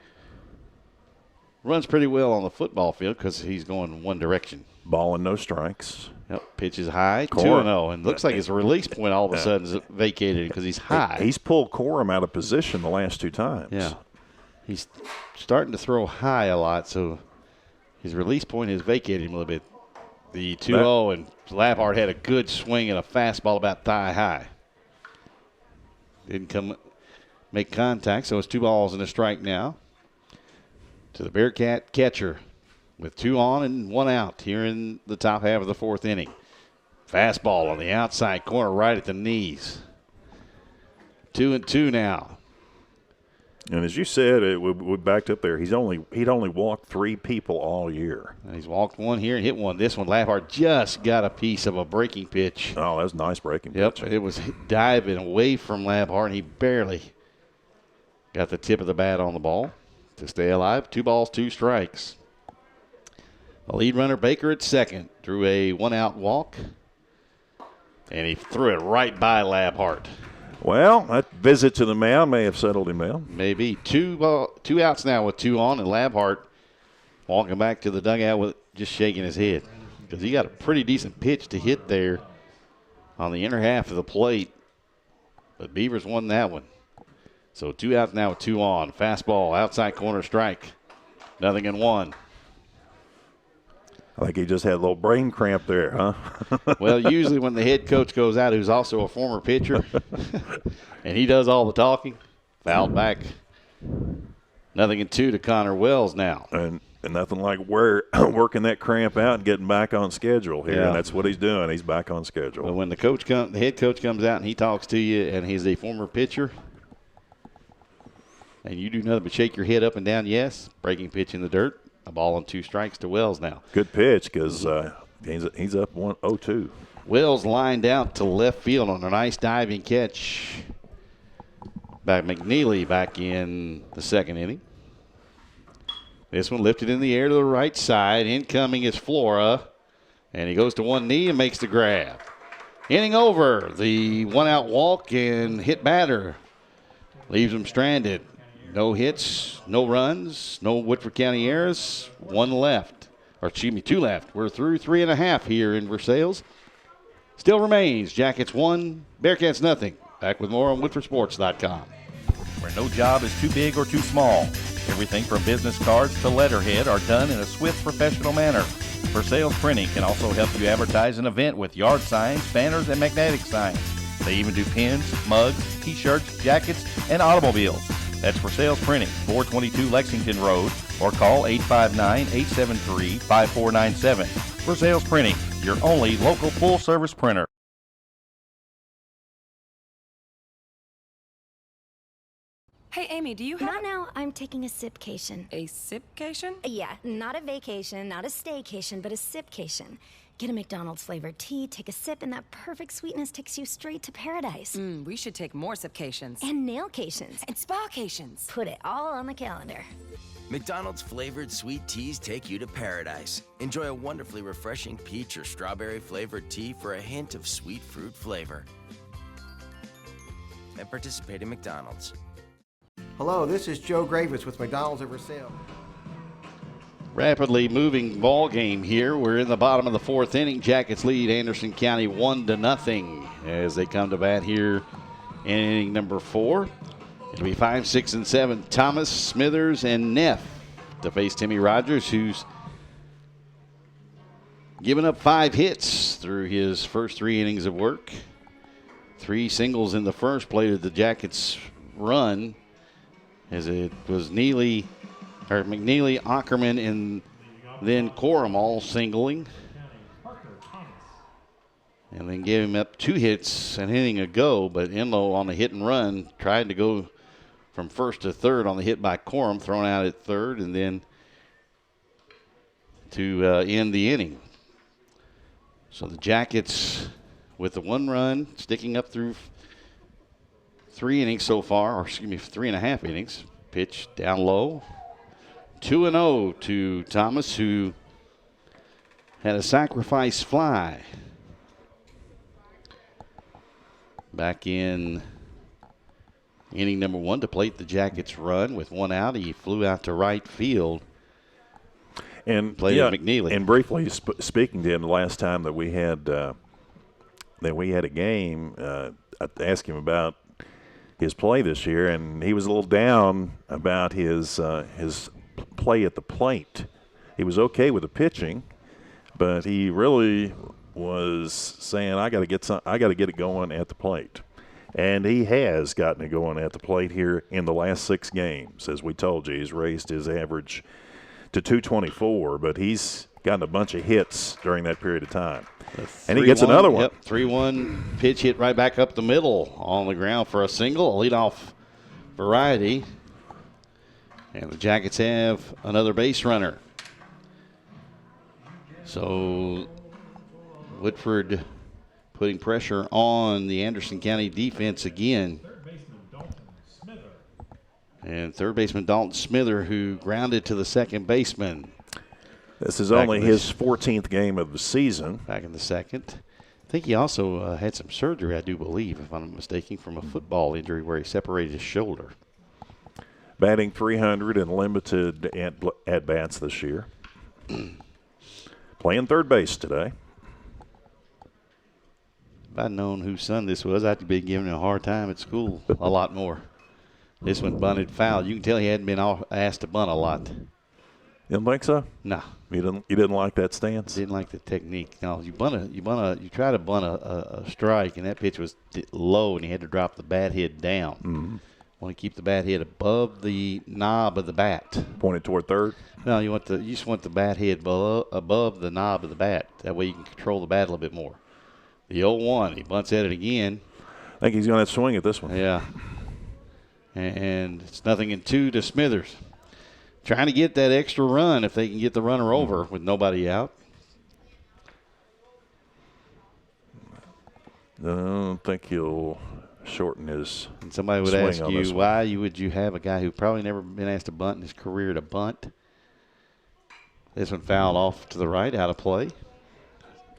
runs pretty well on the football field because he's going one direction. Ball and no strikes. Yep, pitch is high, 2-0, and looks like his release point all of a sudden is vacated because he's high. He's pulled Corum out of position the last two times. Yeah, he's starting to throw high a lot, so his release point has vacated him a little bit. The 2-0, and Labhart had a good swing and a fastball about thigh high. Didn't make contact, so it's 2 balls and a strike now to the Bearcat catcher with 2 on and 1 out here in the top half of the 4th inning. Fastball on the outside corner right at the knees. 2-2 now. And as you said, we backed up there. He'd only walked 3 people all year. And he's walked 1 here and hit 1. This one, Labhart just got a piece of a breaking pitch. Oh, that's nice breaking pitch. pitch. It was diving away from Labhart, and he barely got the tip of the bat on the ball to stay alive. 2 balls, 2 strikes. The lead runner, Baker, at second, drew a 1-out walk, and he threw it right by Labhart. Well, that visit to the mound may have settled him down. Maybe. 2 outs now with 2 on, and Labhart walking back to the dugout with just shaking his head because he got a pretty decent pitch to hit there on the inner half of the plate, but Beavers won that one. So 2 outs now with 2 on. Fastball, outside corner strike. 0-1. I think he just had a little brain cramp there, huh? Well, usually when the head coach goes out, who's also a former pitcher, and he does all the talking, fouled back. 0-2 to Connor Wells now. And nothing like working that cramp out and getting back on schedule here. Yeah. And that's what he's doing. He's back on schedule. But when the head coach comes out and he talks to you, and he's a former pitcher, and you do nothing but shake your head up and down, yes, breaking pitch in the dirt, A ball and 2 strikes to Wells now. Good pitch because he's up 1-0-2. Wells lined out to left field on a nice diving catch by McNeely back in the second inning. This one lifted in the air to the right side. Incoming is Flora. And he goes to one knee and makes the grab. Inning over. The 1-out walk and hit batter leaves him stranded. No hits, no runs, no Woodford County errors. 2 left. We're through 3.5 here in Versailles. Still remains Jackets 1, Bearcats nothing. Back with more on WoodfordSports.com. Where no job is too big or too small. Everything from business cards to letterhead are done in a swift, professional manner. Versailles Printing can also help you advertise an event with yard signs, banners, and magnetic signs. They even do pins, mugs, t-shirts, jackets, and automobiles. That's Versailles Printing, 422 Lexington Road, or call 859-873-5497. Versailles Printing, your only local full-service printer. Hey, Amy, do you have... Not now. I'm taking a sipcation. A sipcation? Yeah, not a vacation, not a staycation, but a sipcation. Get a McDonald's flavored tea, take a sip, and that perfect sweetness takes you straight to paradise. We should take more sipcations. And nailcations. And spacations. Put it all on the calendar. McDonald's flavored sweet teas take you to paradise. Enjoy a wonderfully refreshing peach or strawberry flavored tea for a hint of sweet fruit flavor. And participate in McDonald's. Hello, this is Joe Gravitz with McDonald's of Versailles. Rapidly moving ball game here. We're in the bottom of the 4th inning. Jackets lead Anderson County 1-0 as they come to bat here in inning number 4. It'll be 5, 6, and 7. Thomas, Smithers, and Neff to face Timmy Rogers, who's given up 5 hits through his first 3 innings of work. 3 singles in the first plated the Jackets' run, as it was McNeely, Ackerman, and then Corum all singling. And then gave him up 2 hits an inning ago, but Enlow on the hit and run tried to go from first to third on the hit by Corum, thrown out at third, and then to end the inning. So the Jackets with the 1 run sticking up through 3 innings so far, or excuse me, 3.5 innings. Pitch down low. 2-0 to Thomas, who had a sacrifice fly back in inning number 1 to plate the Jackets' run. With 1 out, he flew out to right field and played with McNeely. And briefly speaking to him the last time that we had a game, I asked him about his play this year, and he was a little down about his play at the plate. He was okay with the pitching, but he really was saying, I got to get it going at the plate. And he has gotten it going at the plate here in the last 6 games. As we told you, he's raised his average to 224, but he's gotten a bunch of hits during that period of time. And he gets another one. Yep, 3-1 pitch hit right back up the middle on the ground for a single, a leadoff variety. And the Jackets have another base runner. So Woodford putting pressure on the Anderson County defense again. And third baseman Dalton Smither, who grounded to the second baseman. This is only his 14th game of the season. Back in the second. I think he also had some surgery, I do believe, if I'm not mistaken, from a football injury where he separated his shoulder. Batting .300 and limited at-bats this year. Playing third base today. If I'd known whose son this was, I'd be giving him a hard time at school a lot more. This one bunted foul. You can tell he hadn't been asked to bunt a lot. You don't think so? No. You didn't like that stance? Didn't like the technique. No, you try to bunt a strike, and that pitch was low, and he had to drop the bat head down. Mm-hmm. Want to keep the bat head above the knob of the bat. Pointed toward third? No, you just want the bat head above the knob of the bat. That way you can control the bat a little bit more. The 0-1, he bunts at it again. I think he's going to have to swing at this one. Yeah. And it's 0-2 to Smithers. trying to get that extra run if they can get the runner over with nobody out. I don't think he'll shorten his And somebody would swing ask on you, this one. why would you have a guy who probably never been asked to bunt in his career to bunt? This one fouled off to the right, out of play.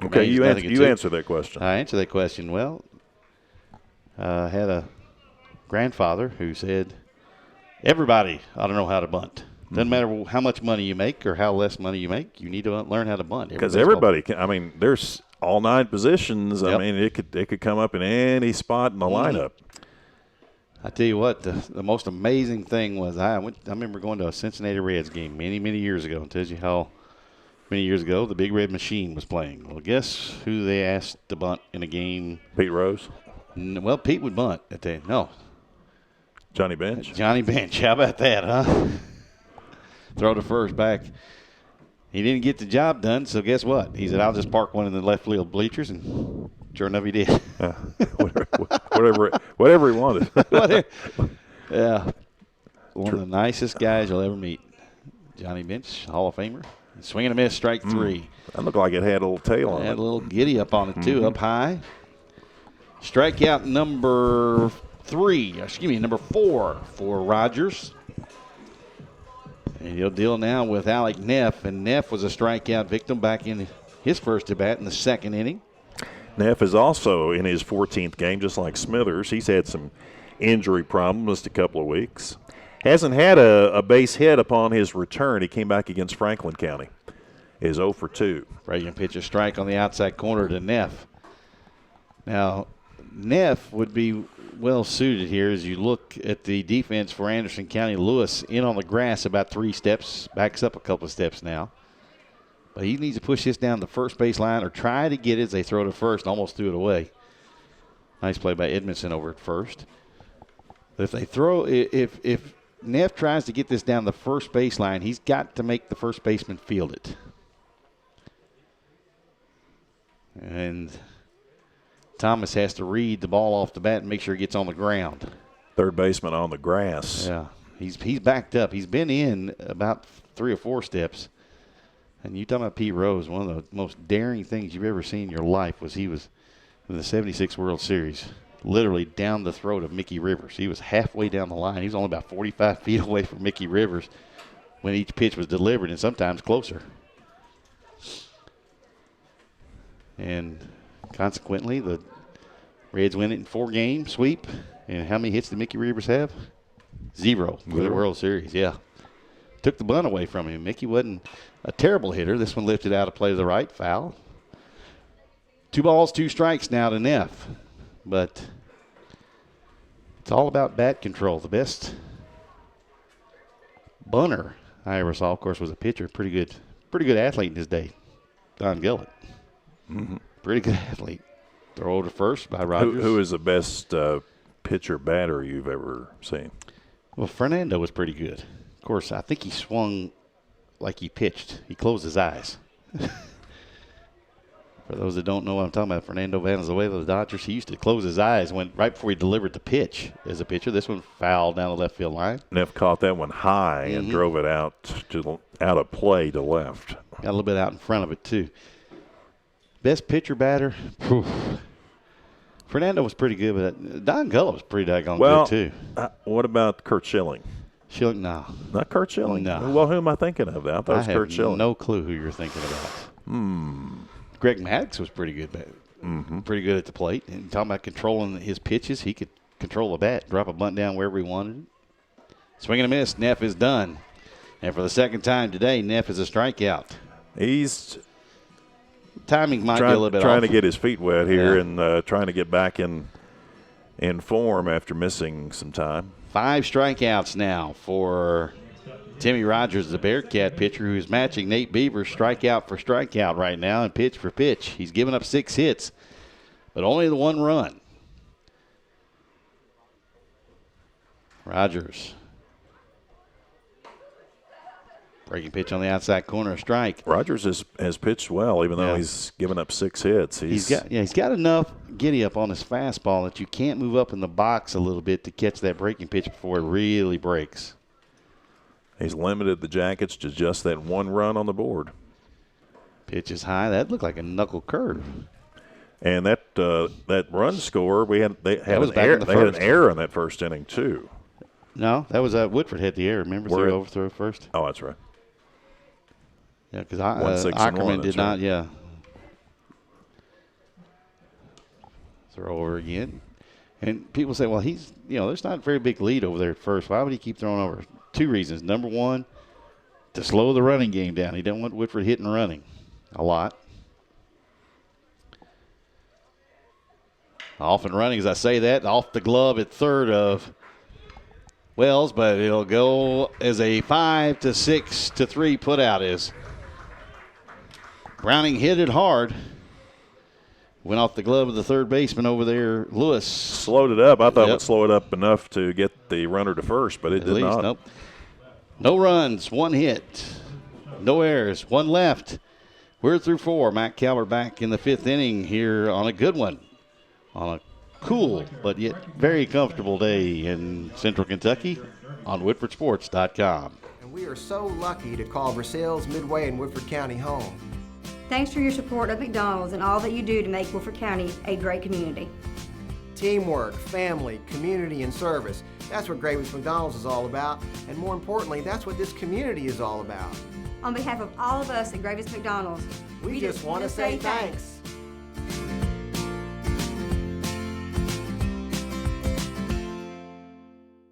Okay, you answer that question. I answer that question. Well, I had a grandfather who said, everybody ought to know how to bunt. Doesn't matter how much money you make or how less money you make, you need to learn how to bunt. Because everybody can. I mean, there's all 9 positions. Yep. I mean, it could come up in any spot in the lineup. I tell you what, the most amazing thing was I remember going to a Cincinnati Reds game many, many years ago. It tells you how many years ago the Big Red Machine was playing. Well, guess who they asked to bunt in a game? Pete Rose? Well, Pete would bunt. No. Johnny Bench? Johnny Bench. How about that, huh? Throw to first back. He didn't get the job done, so guess what? He said, I'll just park one in the left field bleachers, and sure enough he did. Whatever he wanted. Yeah. One of the nicest guys you'll ever meet. Johnny Bench, Hall of Famer. Swing and a miss, strike 3. That looked like it had a little tail on it. Had a little giddy up on it, too, up high. Strikeout number 4 for Rogers. And he'll deal now with Alec Neff, and Neff was a strikeout victim back in his first at-bat in the second inning. Neff is also in his 14th game, just like Smithers. He's had some injury problems just a couple of weeks. Hasn't had a base hit upon his return. He came back against Franklin County. Is 0 for 2. Reagan pitch a strike on the outside corner to Neff. Now, Neff would be well suited here as you look at the defense for Anderson County. Lewis in on the grass about 3 steps, backs up a couple of steps now. But he needs to push this down the first base line or try to get it as they throw to first. Almost threw it away. Nice play by Edmondson over at first. But if they throw, if Neff tries to get this down the first base line, he's got to make the first baseman field it. And Thomas has to read the ball off the bat and make sure it gets on the ground. Third baseman on the grass. Yeah, he's backed up. He's been in about 3 or 4 steps. And you talking about Pete Rose, one of the most daring things you've ever seen in your life was he was in the 76 World Series, literally down the throat of Mickey Rivers. He was halfway down the line. He was only about 45 feet away from Mickey Rivers when each pitch was delivered, and sometimes closer. And consequently, the Reds win it in 4-game sweep. And how many hits did Mickey Rivers have? 0 for the World Series, yeah. Took the bunt away from him. Mickey wasn't a terrible hitter. This one lifted out of play to the right, foul. 2 balls, 2 strikes now to Neff. But it's all about bat control. The best bunter I ever saw, of course, was a pitcher. Pretty good athlete in his day. Don Gillett. Mm-hmm. Pretty good athlete. Throw over to first by Rogers. Who is the best pitcher batter you've ever seen? Well, Fernando was pretty good. Of course, I think he swung like he pitched. He closed his eyes. For those that don't know what I'm talking about, Fernando Valenzuela of the Dodgers, he used to close his eyes right before he delivered the pitch as a pitcher. This one fouled down the left field line. Neff caught that one high and drove it out of play to left. Got a little bit out in front of it, too. Best pitcher batter, Fernando was pretty good, but Don Gullo was pretty daggone good, too. What about Kurt Schilling? Schilling, no. Not Kurt Schilling? No. Well, who am I thinking of? I thought it was Kurt Schilling. I have no clue who you're thinking about. Greg Maddox was pretty good, pretty good at the plate. And talking about controlling his pitches, he could control the bat, drop a bunt down wherever he wanted it. Swing and a miss, Neff is done. And for the second time today, Neff is a strikeout. He's timing might be a little bit trying off. to get his feet wet here and trying to get back in form after missing some time. 5 strikeouts now for Timmy Rogers, the Bearcat pitcher, who's matching Nate Beaver's strikeout for strikeout right now and pitch for pitch. He's given up 6 hits, but only the 1 run. Rogers. Breaking pitch on the outside corner, a strike. Rogers has pitched well, even though he's given up 6 hits. He's got enough giddy up on his fastball that you can't move up in the box a little bit to catch that breaking pitch before it really breaks. He's limited the Jackets to just that one run on the board. Pitch is high. That looked like a knuckle curve. And that run score, they had an error in that first inning too. No, that was Woodford had the error. Remember, threw overthrow first. Oh, that's right. Yeah, because Ackerman did not. Right. Yeah. Throw over again, and people say, well, there's not a very big lead over there at first. Why would he keep throwing over? Two reasons. Number one, to slow the running game down. He doesn't want Woodford hitting and running a lot. Off and running, as I say that, off the glove at third of Wells, but it'll go as a 5-6-3 put out as Browning hit it hard. Went off the glove of the third baseman over there, Lewis. Slowed it up. I thought it would slow it up enough to get the runner to first, but it did not. Nope. No runs, one hit, no errors, one left. We're through 4. Matt Calvert back in the 5th inning here on a good one. On a cool but yet very comfortable day in Central Kentucky on WoodfordSports.com. And we are so lucky to call Versailles, Midway, and Woodford County home. Thanks for your support of McDonald's and all that you do to make Woodford County a great community. Teamwork, family, community, and service. That's what Gravis McDonald's is all about. And more importantly, that's what this community is all about. On behalf of all of us at Gravis McDonald's, we just want to say thanks.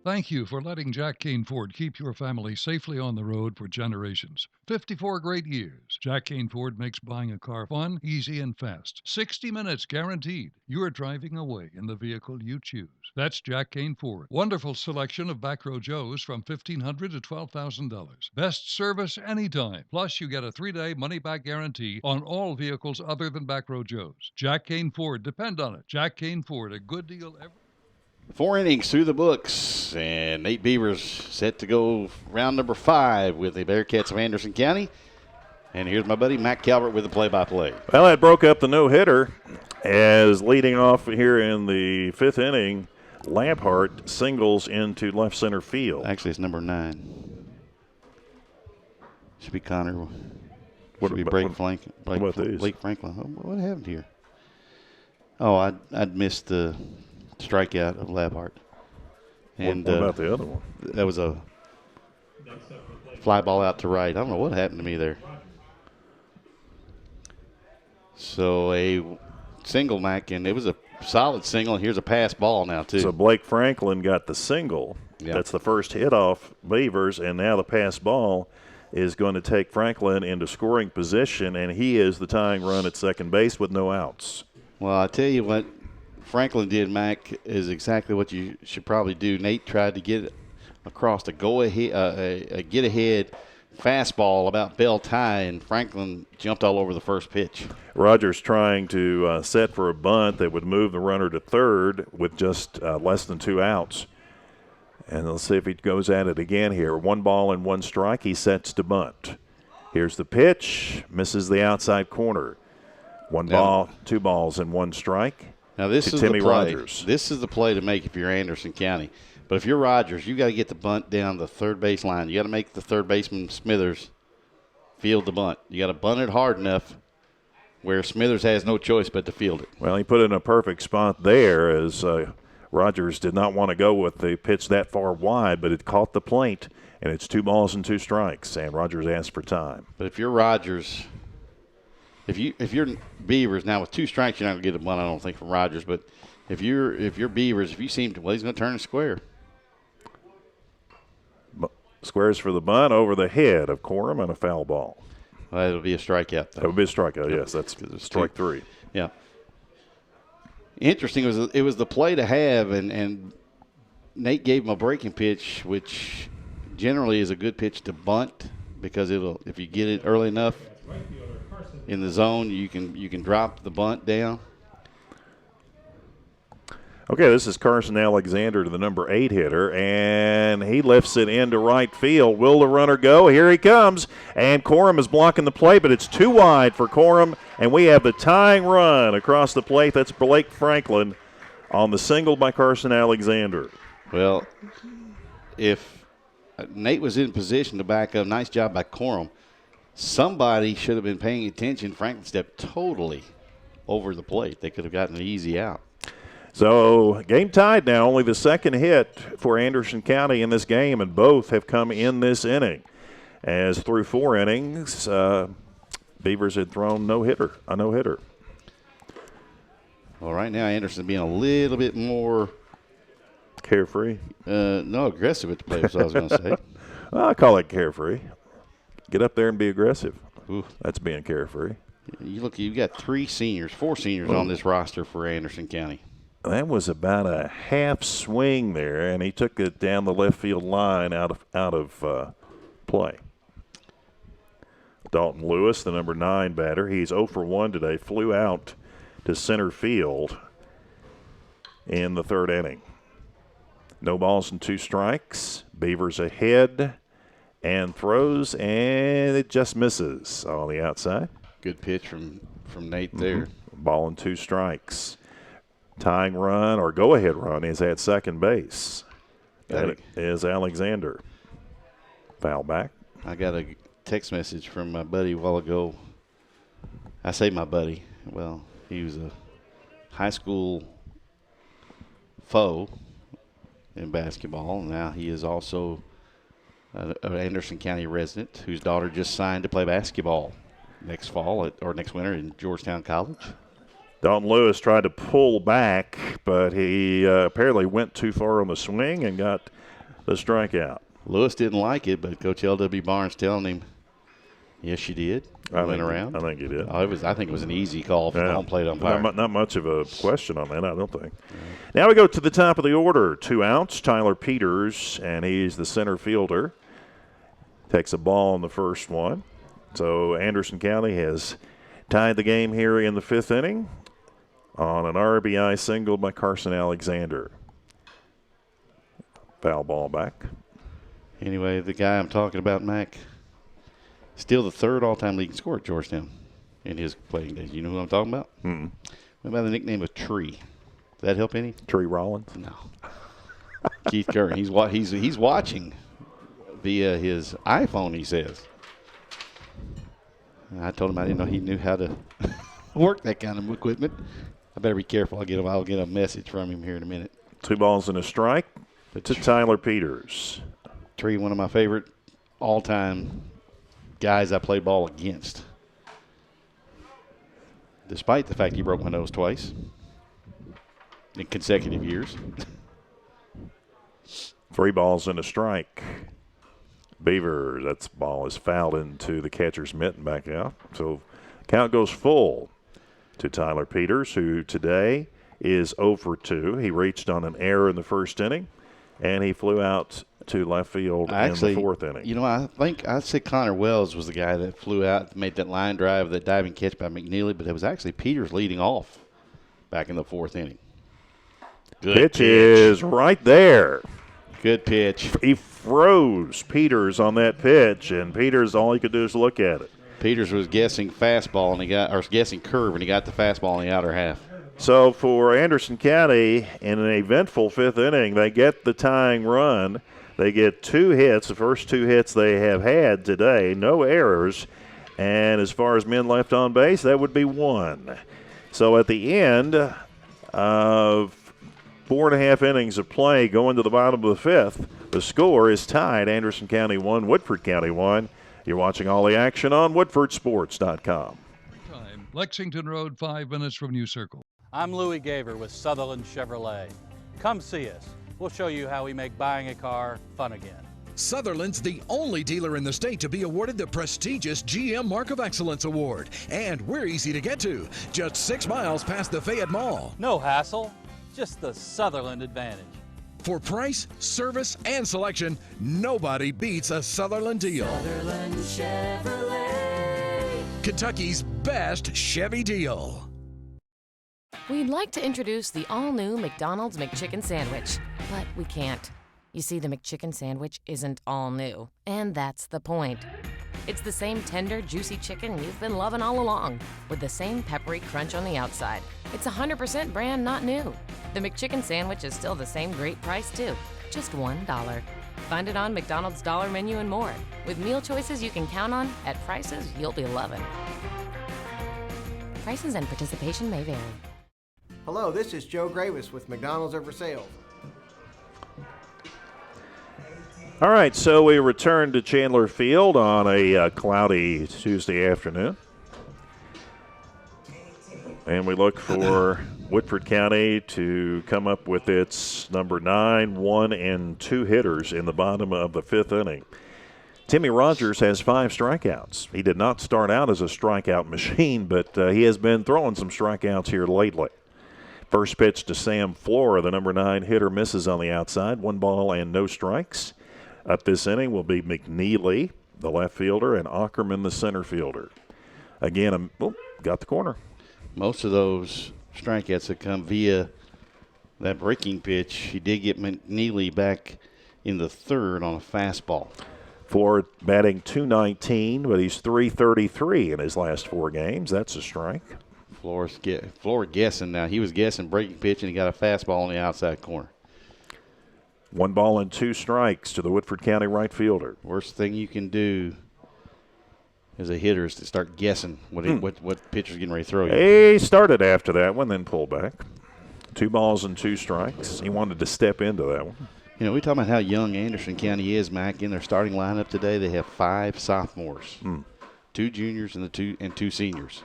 Thank you for letting Jack Kane Ford keep your family safely on the road for generations. 54 great years. Jack Kane Ford makes buying a car fun, easy, and fast. 60 minutes guaranteed. You are driving away in the vehicle you choose. That's Jack Kane Ford. Wonderful selection of back row Joes from $1,500 to $12,000. Best service anytime. Plus, you get a 3-day money-back guarantee on all vehicles other than back row Joes. Jack Kane Ford. Depend on it. Jack Kane Ford. A good deal every 4 innings through the books, and Nate Beavers set to go round number 5 with the Bearcats of Anderson County. And here's my buddy Matt Calvert with the play-by-play. Well, that broke up the no-hitter as leading off here in the 5th inning, Lampart singles into left center field. Actually, it's number 9. Should be Connor. Should be Blake Franklin. What happened here? Oh, I'd missed the strikeout of Lampart. And what about the other one? That was a fly ball out to right. I don't know what happened to me there. So a single, Mac, and it was a solid single. And here's a pass ball now, too. So Blake Franklin got the single. Yep. That's the first hit off Beavers, and now the pass ball is going to take Franklin into scoring position, and he is the tying run at second base with no outs. Well, I tell you what Franklin did, Mac, is exactly what you should probably do. Nate tried to get across to go ahead, a get ahead fastball about bell tie, and Franklin jumped all over the first pitch. Rogers trying to set for a bunt that would move the runner to third with just less than 2 outs. And let's see if he goes at it again here. 1 ball and 1 strike. He sets to bunt. Here's the pitch. Misses the outside corner. 1 ball, 2 balls and 1 strike. Now this is Timmy the play. Rogers. This is the play to make if you're Anderson County. But if you're Rogers, you got to get the bunt down the third base line. You got to make the third baseman Smithers field the bunt. You got to bunt it hard enough where Smithers has no choice but to field it. Well, he put it in a perfect spot there as Rogers did not want to go with the pitch that far wide, but it caught the plate, and it's 2 balls and 2 strikes, and Rogers asked for time. But if you're Rogers, if you're Beavers, now with 2 strikes, you're not going to get a bunt, I don't think, from Rogers. But if you're Beavers, if you seem to, well, he's going to turn it square. Squares for the bunt over the head of Corum and a foul ball. Well, it'll be a strikeout, though. It would be a strikeout, yes. That's strike 3. Yeah. Interesting, it was the play to have, and Nate gave him a breaking pitch, which generally is a good pitch to bunt because if you get it early enough in the zone, you can drop the bunt down. Okay, this is Carson Alexander, to the number 8 hitter, and he lifts it into right field. Will the runner go? Here he comes, and Corum is blocking the plate, but it's too wide for Corum, and we have the tying run across the plate. That's Blake Franklin on the single by Carson Alexander. Well, if Nate was in position to back up. Nice job by Corum. Somebody should have been paying attention. Franklin stepped totally over the plate. They could have gotten an easy out. So game tied now. Only the second hit for Anderson County in this game, and both have come in this inning. As through 4 innings, Beavers had thrown a no-hitter. Well, right now Anderson being a little bit more carefree. No, aggressive at the plate. That's what I was going to say. Well, I call it carefree. Get up there and be aggressive. Ooh. That's being carefree. You got 4 seniors on this roster for Anderson County. That was about a half swing there, and he took it down the left field line out of play. Dalton Lewis, the number 9 batter, he's 0 for 1 today, flew out to center field in the 3rd inning. No balls and 2 strikes. Beavers ahead and throws, and it just misses on the outside. Good pitch from Nate there. Ball and 2 strikes. Tying run or go-ahead run is at second base. That is Alexander. Foul back. I got a text message from my buddy a while ago. I say my buddy. Well, he was a high school foe in basketball. Now he is also an Anderson County resident whose daughter just signed to play basketball next fall or next winter in Georgetown College. Dalton Lewis tried to pull back, but he apparently went too far on the swing and got the strikeout. Lewis didn't like it, but Coach L.W. Barnes telling him, yes, you did. I around. I think he did. I think it was an easy call for the home plate umpire. Not much of a question on that, I don't think. Now we go to the top of the order. 2 outs, Tyler Peters, and he's the center fielder. Takes a ball in the first one. So Anderson County has tied the game here in the 5th inning on an RBI single by Carson Alexander. Foul ball back. Anyway, the guy I'm talking about, Mac, still the 3rd all-time leading scorer at Georgetown in his playing days. You know who I'm talking about? Mm-hmm. What about the nickname of Tree? Does that help any? Tree Rollins? No. Keith Curran. He's watching via his iPhone, he says. I told him I didn't know he knew how to work that kind of equipment. I better be careful. I'll get a message from him here in a minute. 2 balls and a strike to Tyler Peters. Tree, one of my favorite all-time guys I played ball against. Despite the fact he broke my nose twice in consecutive years. 3 balls and a strike. Beaver, that ball is fouled into the catcher's mitten back out. So count goes full to Tyler Peters, who today is 0 for 2. He reached on an error in the 1st inning, and he flew out to left field in the 4th inning. You know, I think I'd say Connor Wells was the guy that flew out, made that line drive, that diving catch by McNeely, but it was actually Peters leading off back in the 4th inning. Good pitch is right there. Good pitch. He froze Peters on that pitch, and Peters, all he could do is look at it. Peters was guessing fastball, and guessing curve, and he got the fastball in the outer half. So for Anderson County, in an eventful 5th inning, they get the tying run. They get 2 hits, the first 2 hits they have had today, no errors. And as far as men left on base, that would be 1. So at the end of 4.5 innings of play going to the bottom of the 5th, the score is tied. Anderson County 1, Woodford County 1. You're watching all the action on WoodfordSports.com. Time, Lexington Road, 5 minutes from New Circle. I'm Louis Gaver with Sutherland Chevrolet. Come see us. We'll show you how we make buying a car fun again. Sutherland's the only dealer in the state to be awarded the prestigious GM Mark of Excellence Award. And we're easy to get to, just 6 miles past the Fayette Mall. No hassle, just the Sutherland advantage. For price, service, and selection, nobody beats a Sutherland deal. Sutherland Chevrolet. Kentucky's best Chevy deal. We'd like to introduce the all-new McDonald's McChicken Sandwich, but we can't. You see, the McChicken Sandwich isn't all new, and that's the point. It's the same tender, juicy chicken you've been loving all along, with the same peppery crunch on the outside. It's 100% brand not new. The McChicken Sandwich is still the same great price, too, just $1. Find it on McDonald's Dollar Menu and more. With meal choices you can count on at prices you'll be loving. Prices and participation may vary. Hello, this is Joe Gravis with McDonald's Over Sales. All right, so we return to Chandler Field on a cloudy Tuesday afternoon. And we look for Woodford County to come up with its number 9, 1, and 2 hitters in the bottom of the 5th inning. Timmy Rogers has 5 strikeouts. He did not start out as a strikeout machine, but he has been throwing some strikeouts here lately. First pitch to Sam Flora, the number 9 hitter, misses on the outside. 1 ball and no strikes. Up this inning will be McNeely, the left fielder, and Ackerman, the center fielder. Again, got the corner. Most of those strikeouts have come via that breaking pitch. He did get McNeely back in the 3rd on a fastball. Flora batting .219, but he's .333 in his last 4 games. That's a strike. Flora guessing now. He was guessing breaking pitch, and he got a fastball on the outside corner. 1 ball and 2 strikes to the Woodford County right fielder. Worst thing you can do as a hitter is to start guessing what pitcher's getting ready to throw you. He started after that one, then pulled back. 2 balls and 2 strikes. He wanted to step into that one. You know, we talking about how young Anderson County is, Mac. In their starting lineup today, they have 5 sophomores, 2 juniors and 2 seniors.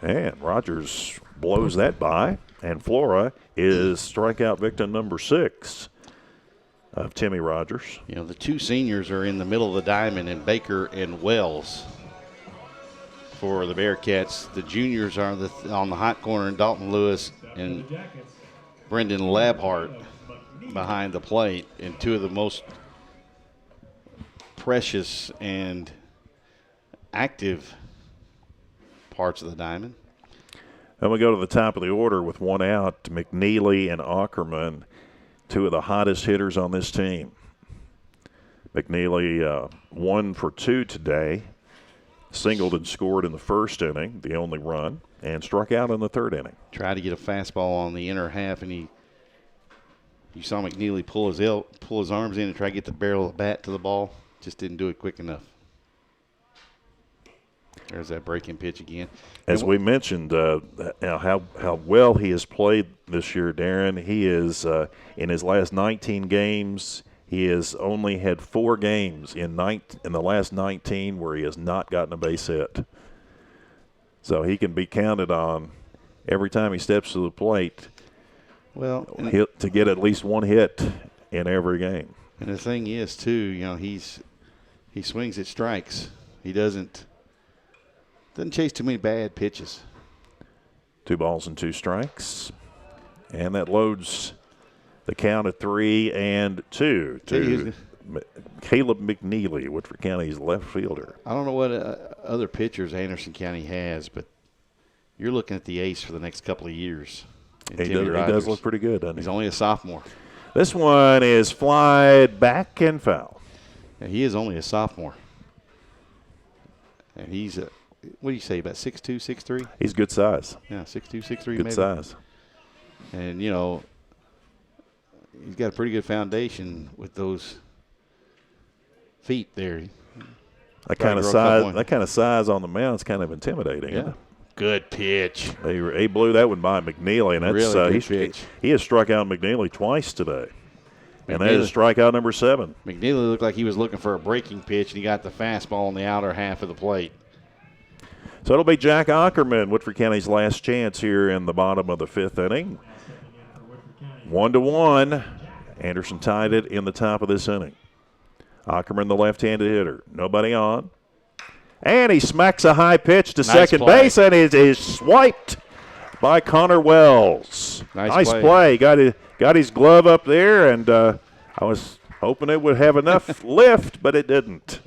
And Rogers blows that by, and Flora is strikeout victim number 6 of Timmy Rogers. You know, the 2 seniors are in the middle of the diamond, and Baker and Wells for the Bearcats. The juniors are on the hot corner, and Dalton Lewis and Brendan Labhart behind the plate, and 2 of the most precious and active parts of the diamond. Then we go to the top of the order with 1 out. McNeely and Ackerman, 2 of the hottest hitters on this team. McNeely 1 for 2 today. Singled and scored in the 1st inning, the only run, and struck out in the 3rd inning. Tried to get a fastball on the inner half, and you saw McNeely pull his arms in and try to get the barrel of the bat to the ball. Just didn't do it quick enough. There's that breaking pitch again. As we mentioned, how well he has played this year, Darren. He is in his last 19 games. He has only had 4 games in the last 19 where he has not gotten a base hit. So he can be counted on every time he steps to the plate. Well, to get at least 1 hit in every game. And the thing is, too, you know, he swings at strikes. He doesn't chase too many bad pitches. 2 balls and 2 strikes, and that loads the count at 3-2 to Caleb McNeely, Woodford County's left fielder. I don't know what other pitchers Anderson County has, but you're looking at the ace for the next couple of years. He does look pretty good, doesn't he? He's only a sophomore. This one is flied back and foul. Yeah, he is only a sophomore. And he's, what do you say, about 6'2", 6'3"? He's good size. Yeah, 6'2", 6'3", good maybe. size. And, you know, he's got a pretty good foundation with those feet there. That kind of size on the mound is kind of intimidating. Yeah. Good pitch. He blew that one by McNeely, and that's really good pitch. He has struck out McNeely twice today. And that is strikeout number 7. McNeely looked like he was looking for a breaking pitch, and he got the fastball on the outer half of the plate. So it'll be Jack Ackerman, Woodford County's last chance here in the bottom of the 5th inning. 1-1. Anderson tied it in the top of this inning. Ackerman, the left-handed hitter. Nobody on. And he smacks a high pitch to second base, and it is swiped by Connor Wells. Nice play. Got his glove up there, and I was hoping it would have enough lift, but it didn't.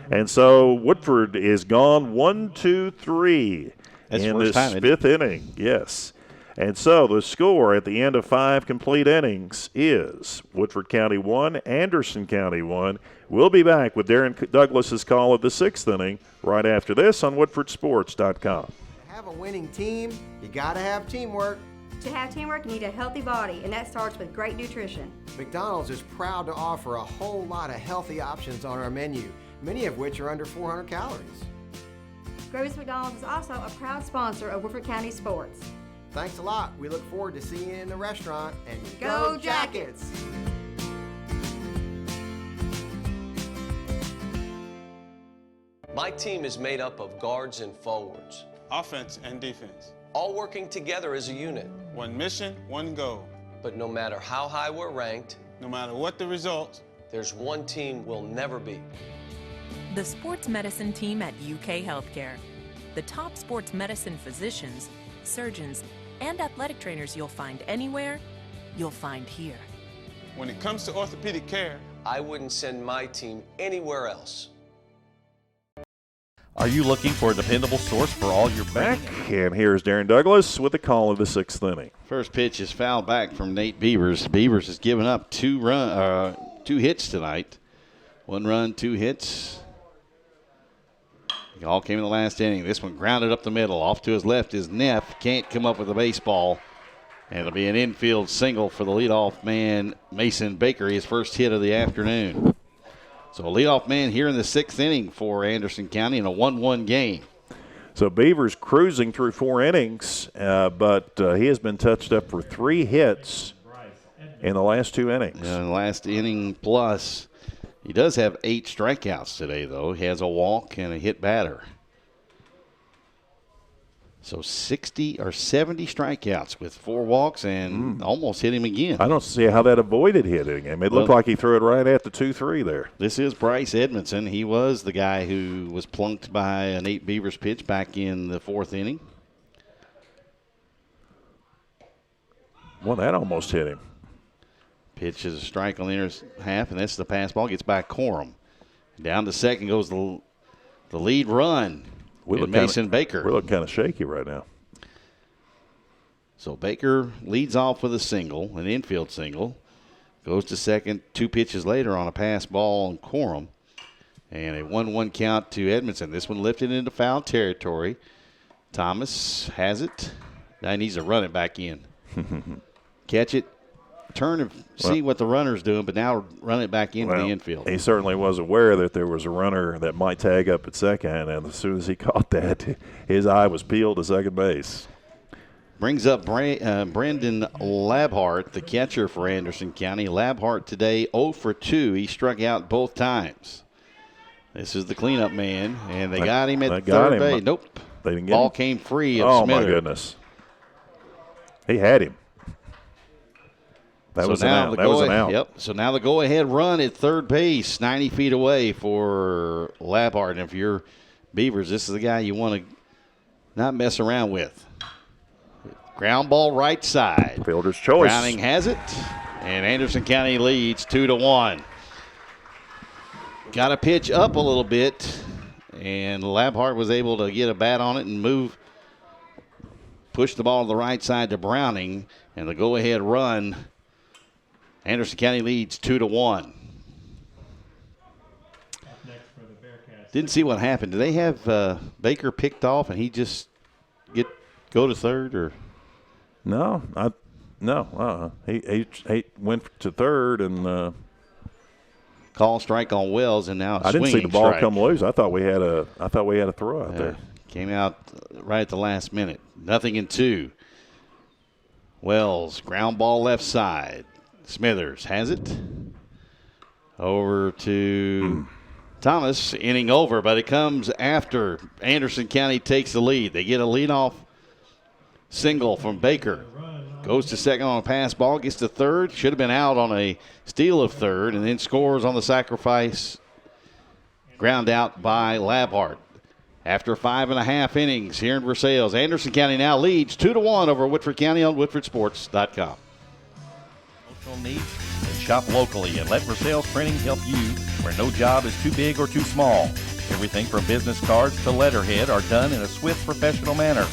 And so Woodford is gone 1-2-3 in this 5th inning. Yes. And so the score at the end of 5 complete innings is Woodford County 1, Anderson County 1. We'll be back with Darren Douglas's call of the 6th inning right after this on WoodfordSports.com. To have a winning team, you got to have teamwork. To have teamwork, you need a healthy body, and that starts with great nutrition. McDonald's is proud to offer a whole lot of healthy options on our menu, many of which are under 400 calories. Gravis McDonald's is also a proud sponsor of Woodford County sports. Thanks a lot. We look forward to seeing you in the restaurant. And Go Jackets! My team is made up of guards and forwards, offense and defense, all working together as a unit. one mission, one goal. But no matter how high we're ranked, No matter what the results, there's one team we'll never beat. The sports medicine team at UK Healthcare. The top sports medicine physicians, surgeons, and athletic trainers you'll find anywhere, you'll find here. when it comes to orthopedic care, I wouldn't send my team anywhere else. Are you looking for a dependable source for all your Back, and here's Darren Douglas with the call of the 6th inning. First pitch is fouled back from Nate Beavers. Beavers has given up two hits tonight. 1 run, 2 hits. It all came in the last inning. This one grounded up the middle. Off to his left is Neff. Can't come up with the baseball. And it'll be an infield single for the leadoff man, Mason Baker, his first hit of the afternoon. So a leadoff man here in the 6th inning for Anderson County in a 1-1 game. So Beavers cruising through 4 innings, but he has been touched up for 3 hits in the last 2 innings. In the last inning plus. He does have 8 strikeouts today, though. He has a walk and a hit batter. So 60 or 70 strikeouts with 4 walks and almost hit him again. I don't see how that avoided hitting him. It looked like he threw it right at the 2-3 there. This is Bryce Edmondson. He was the guy who was plunked by a Nate Beavers pitch back in the 4th inning. Well, that almost hit him. Pitch is a strike on the inner half, and that's the pass ball. Gets by Corum. Down to second goes the lead run. Mason Baker. We're looking kind of shaky right now. So Baker leads off with a single, an infield single. Goes to second 2 pitches later on a pass ball on Corum. And a 1-1 count to Edmondson. This one lifted into foul territory. Thomas has it. Now he needs to run it back in. Catch it. Turn and see what the runner's doing, but now run it back into the infield. He certainly was aware that there was a runner that might tag up at second, and as soon as he caught that, his eye was peeled to second base. Brings up Brendan Labhart, the catcher for Anderson County. Labhart today 0 for 2. He struck out both times. This is the cleanup man, and they got him at third base. Nope. They didn't get Ball him? came free of Oh, Smither. my goodness. He had him. That was an out. That was an out. Yep. So now the go-ahead run at third base, 90 feet away for Labhart. And if you're Beavers, this is the guy you want to not mess around with. Ground ball right side. Fielder's choice. Browning has it, and Anderson County leads 2-1. Got to pitch up a little bit, and Labhart was able to get a bat on it and push the ball to the right side to Browning, and the go-ahead run. Anderson County leads 2-1. Didn't see what happened. Did they have Baker picked off and he just go to third, or? No, He went to third and call strike on Wells, and now I didn't see the ball strike. come loose. I thought we had a throw out there. Came out right at the last minute. 0-2. Wells ground ball left side. Smithers has it. Over to Thomas, inning over, but it comes after Anderson County takes the lead. They get a leadoff single from Baker. Goes to second on a pass ball, gets to third. Should have been out on a steal of third, and then scores on the sacrifice. Ground out by Labhart. After 5.5 innings here in Versailles, Anderson County now leads 2-1 over Woodford County on WoodfordSports.com. Needs and shop locally and let Versailles Printing help you where no job is too big or too small. Everything from business cards to letterhead are done in a swift, professional manner.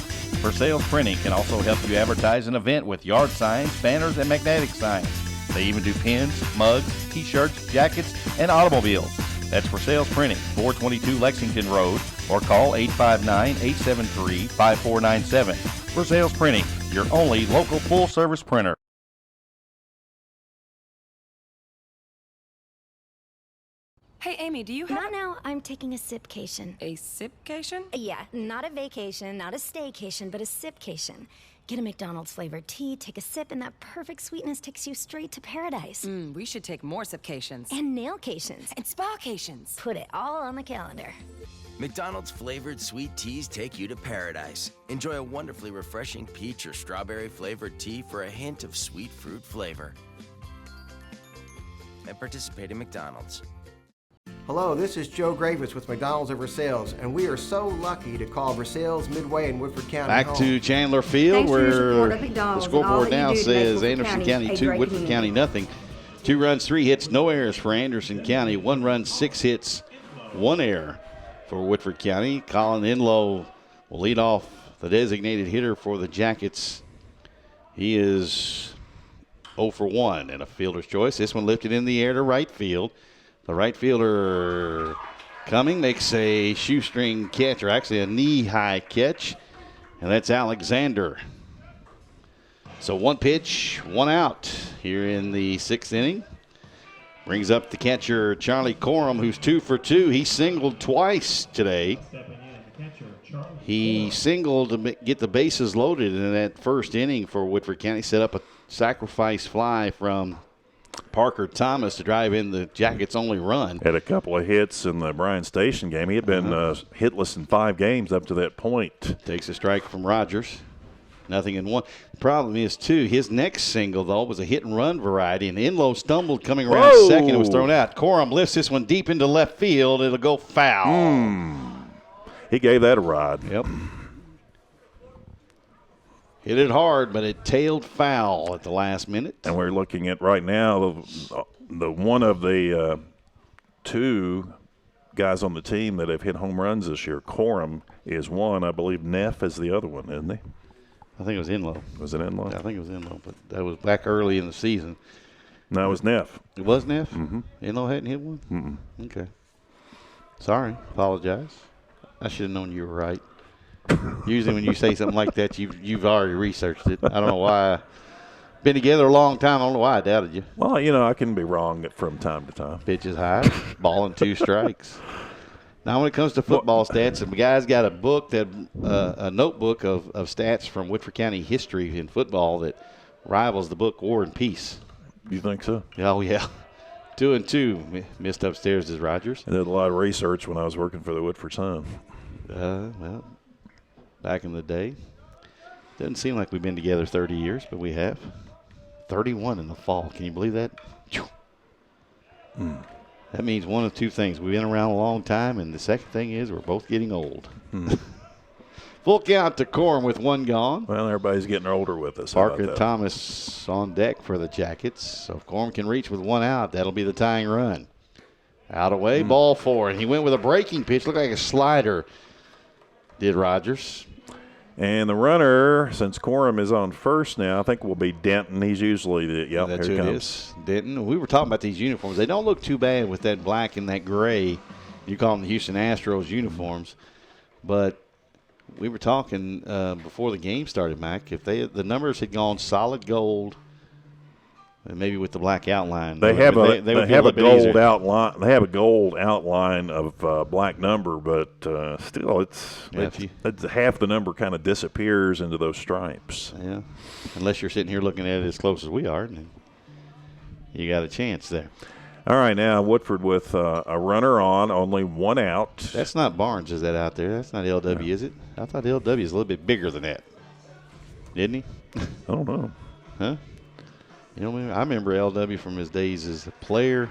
Versailles Printing can also help you advertise an event with yard signs, banners, and magnetic signs. They even do pins, mugs, t-shirts, jackets, and automobiles. That's Versailles Printing, 422 Lexington Road, or call 859-873-5497. Versailles Printing, your only local full-service printer. Hey, Amy, do you have... Not now. I'm taking a sipcation. A sipcation? Yeah, not a vacation, not a staycation, but a sipcation. Get a McDonald's flavored tea, take a sip, and that perfect sweetness takes you straight to paradise. We should take more sipcations. And nailcations. And spacations. Put it all on the calendar. McDonald's flavored sweet teas take you to paradise. Enjoy a wonderfully refreshing peach or strawberry flavored tea for a hint of sweet fruit flavor. And participate in McDonald's. Hello, this is Joe Gravis with McDonald's of Versailles, and we are so lucky to call Versailles Midway in Woodford County Back home. to Chandler Field, Thanks for your where support of the McDonald's and all scoreboard that you now do to make says Woodford Anderson County County a 2, great Woodford community. County nothing. 2 runs, 3 hits, no errors for Anderson County. 1 run, 6 hits, 1 error for Woodford County. Colin Enlow will lead off the designated hitter for the Jackets. He is 0 for 1 and a fielder's choice. This one lifted in the air to right field. The right fielder coming makes a shoestring catch, or actually a knee-high catch, and that's Alexander. So 1 pitch, 1 out here in the 6th inning. Brings up the catcher, Charlie Corum, who's 2 for 2. He singled twice today. He singled to get the bases loaded in that first inning for Woodford County. Set up a sacrifice fly from Parker Thomas to drive in the Jackets' only run. Had a couple of hits in the Bryan Station game. He had been hitless in 5 games up to that point. Takes a strike from Rogers. 0-1. The problem is, too, his next single, though, was a hit-and-run variety, and Enlow stumbled coming around second and was thrown out. Corum lifts this one deep into left field. It'll go foul. He gave that a ride. Yep. Hit it hard, but it tailed foul at the last minute. And we're looking at right now the one of the 2 guys on the team that have hit home runs this year. Corum is one. I believe Neff is the other one, isn't he? I think it was Enlow. Was it Enlow? Yeah, I think it was Enlow, but that was back early in the season. No, it was Neff. It was Neff? Mm-hmm. Enlow hadn't hit one? Mm-mm. Okay. Sorry. Apologize. I should have known you were right. Usually when you say something like that, you've already researched it. I don't know why. Been together a long time. I don't know why I doubted you. Well, you know, I can be wrong from time to time. Pitch is high. Ball and 2 strikes. Now, when it comes to football stats, the guy's got a book that a notebook of stats from Woodford County history in football that rivals the book War and Peace. You think so? Oh, yeah. 2 and 2. Missed upstairs is Rogers. I did a lot of research when I was working for the Woodford Sun. Well, back in the day. Doesn't seem like we've been together 30 years, but we have. 31 in the fall. Can you believe that? That means one of 2 things. We've been around a long time, and the second thing is we're both getting old. Full count to Corum with 1 gone. Well, everybody's getting older with us. How Parker about that? Thomas on deck for the Jackets. So if Corum can reach with 1 out, that'll be the tying run. Out away, ball 4. And he went with a breaking pitch. Looked like a slider, did Rogers. And the runner, since Corum is on first now, I think will be Denton. He's usually the That's here who he it comes. is. Denton. We were talking about these uniforms. They don't look too bad with that black and that gray. You call them the Houston Astros uniforms. But we were talking before the game started, Mac, if the numbers had gone solid gold, and maybe with the black outline. They have a gold easier. outline. They have a gold outline of black number, but still, it's half the number kind of disappears into those stripes. Yeah, unless you're sitting here looking at it as close as we are, then you got a chance there. All right, now Woodford with a runner on, only 1 out. That's not Barnes, is that out there? That's not LW, is it? I thought LW is a little bit bigger than that. Didn't he? I don't know. Huh? You know, I remember LW from his days as a player,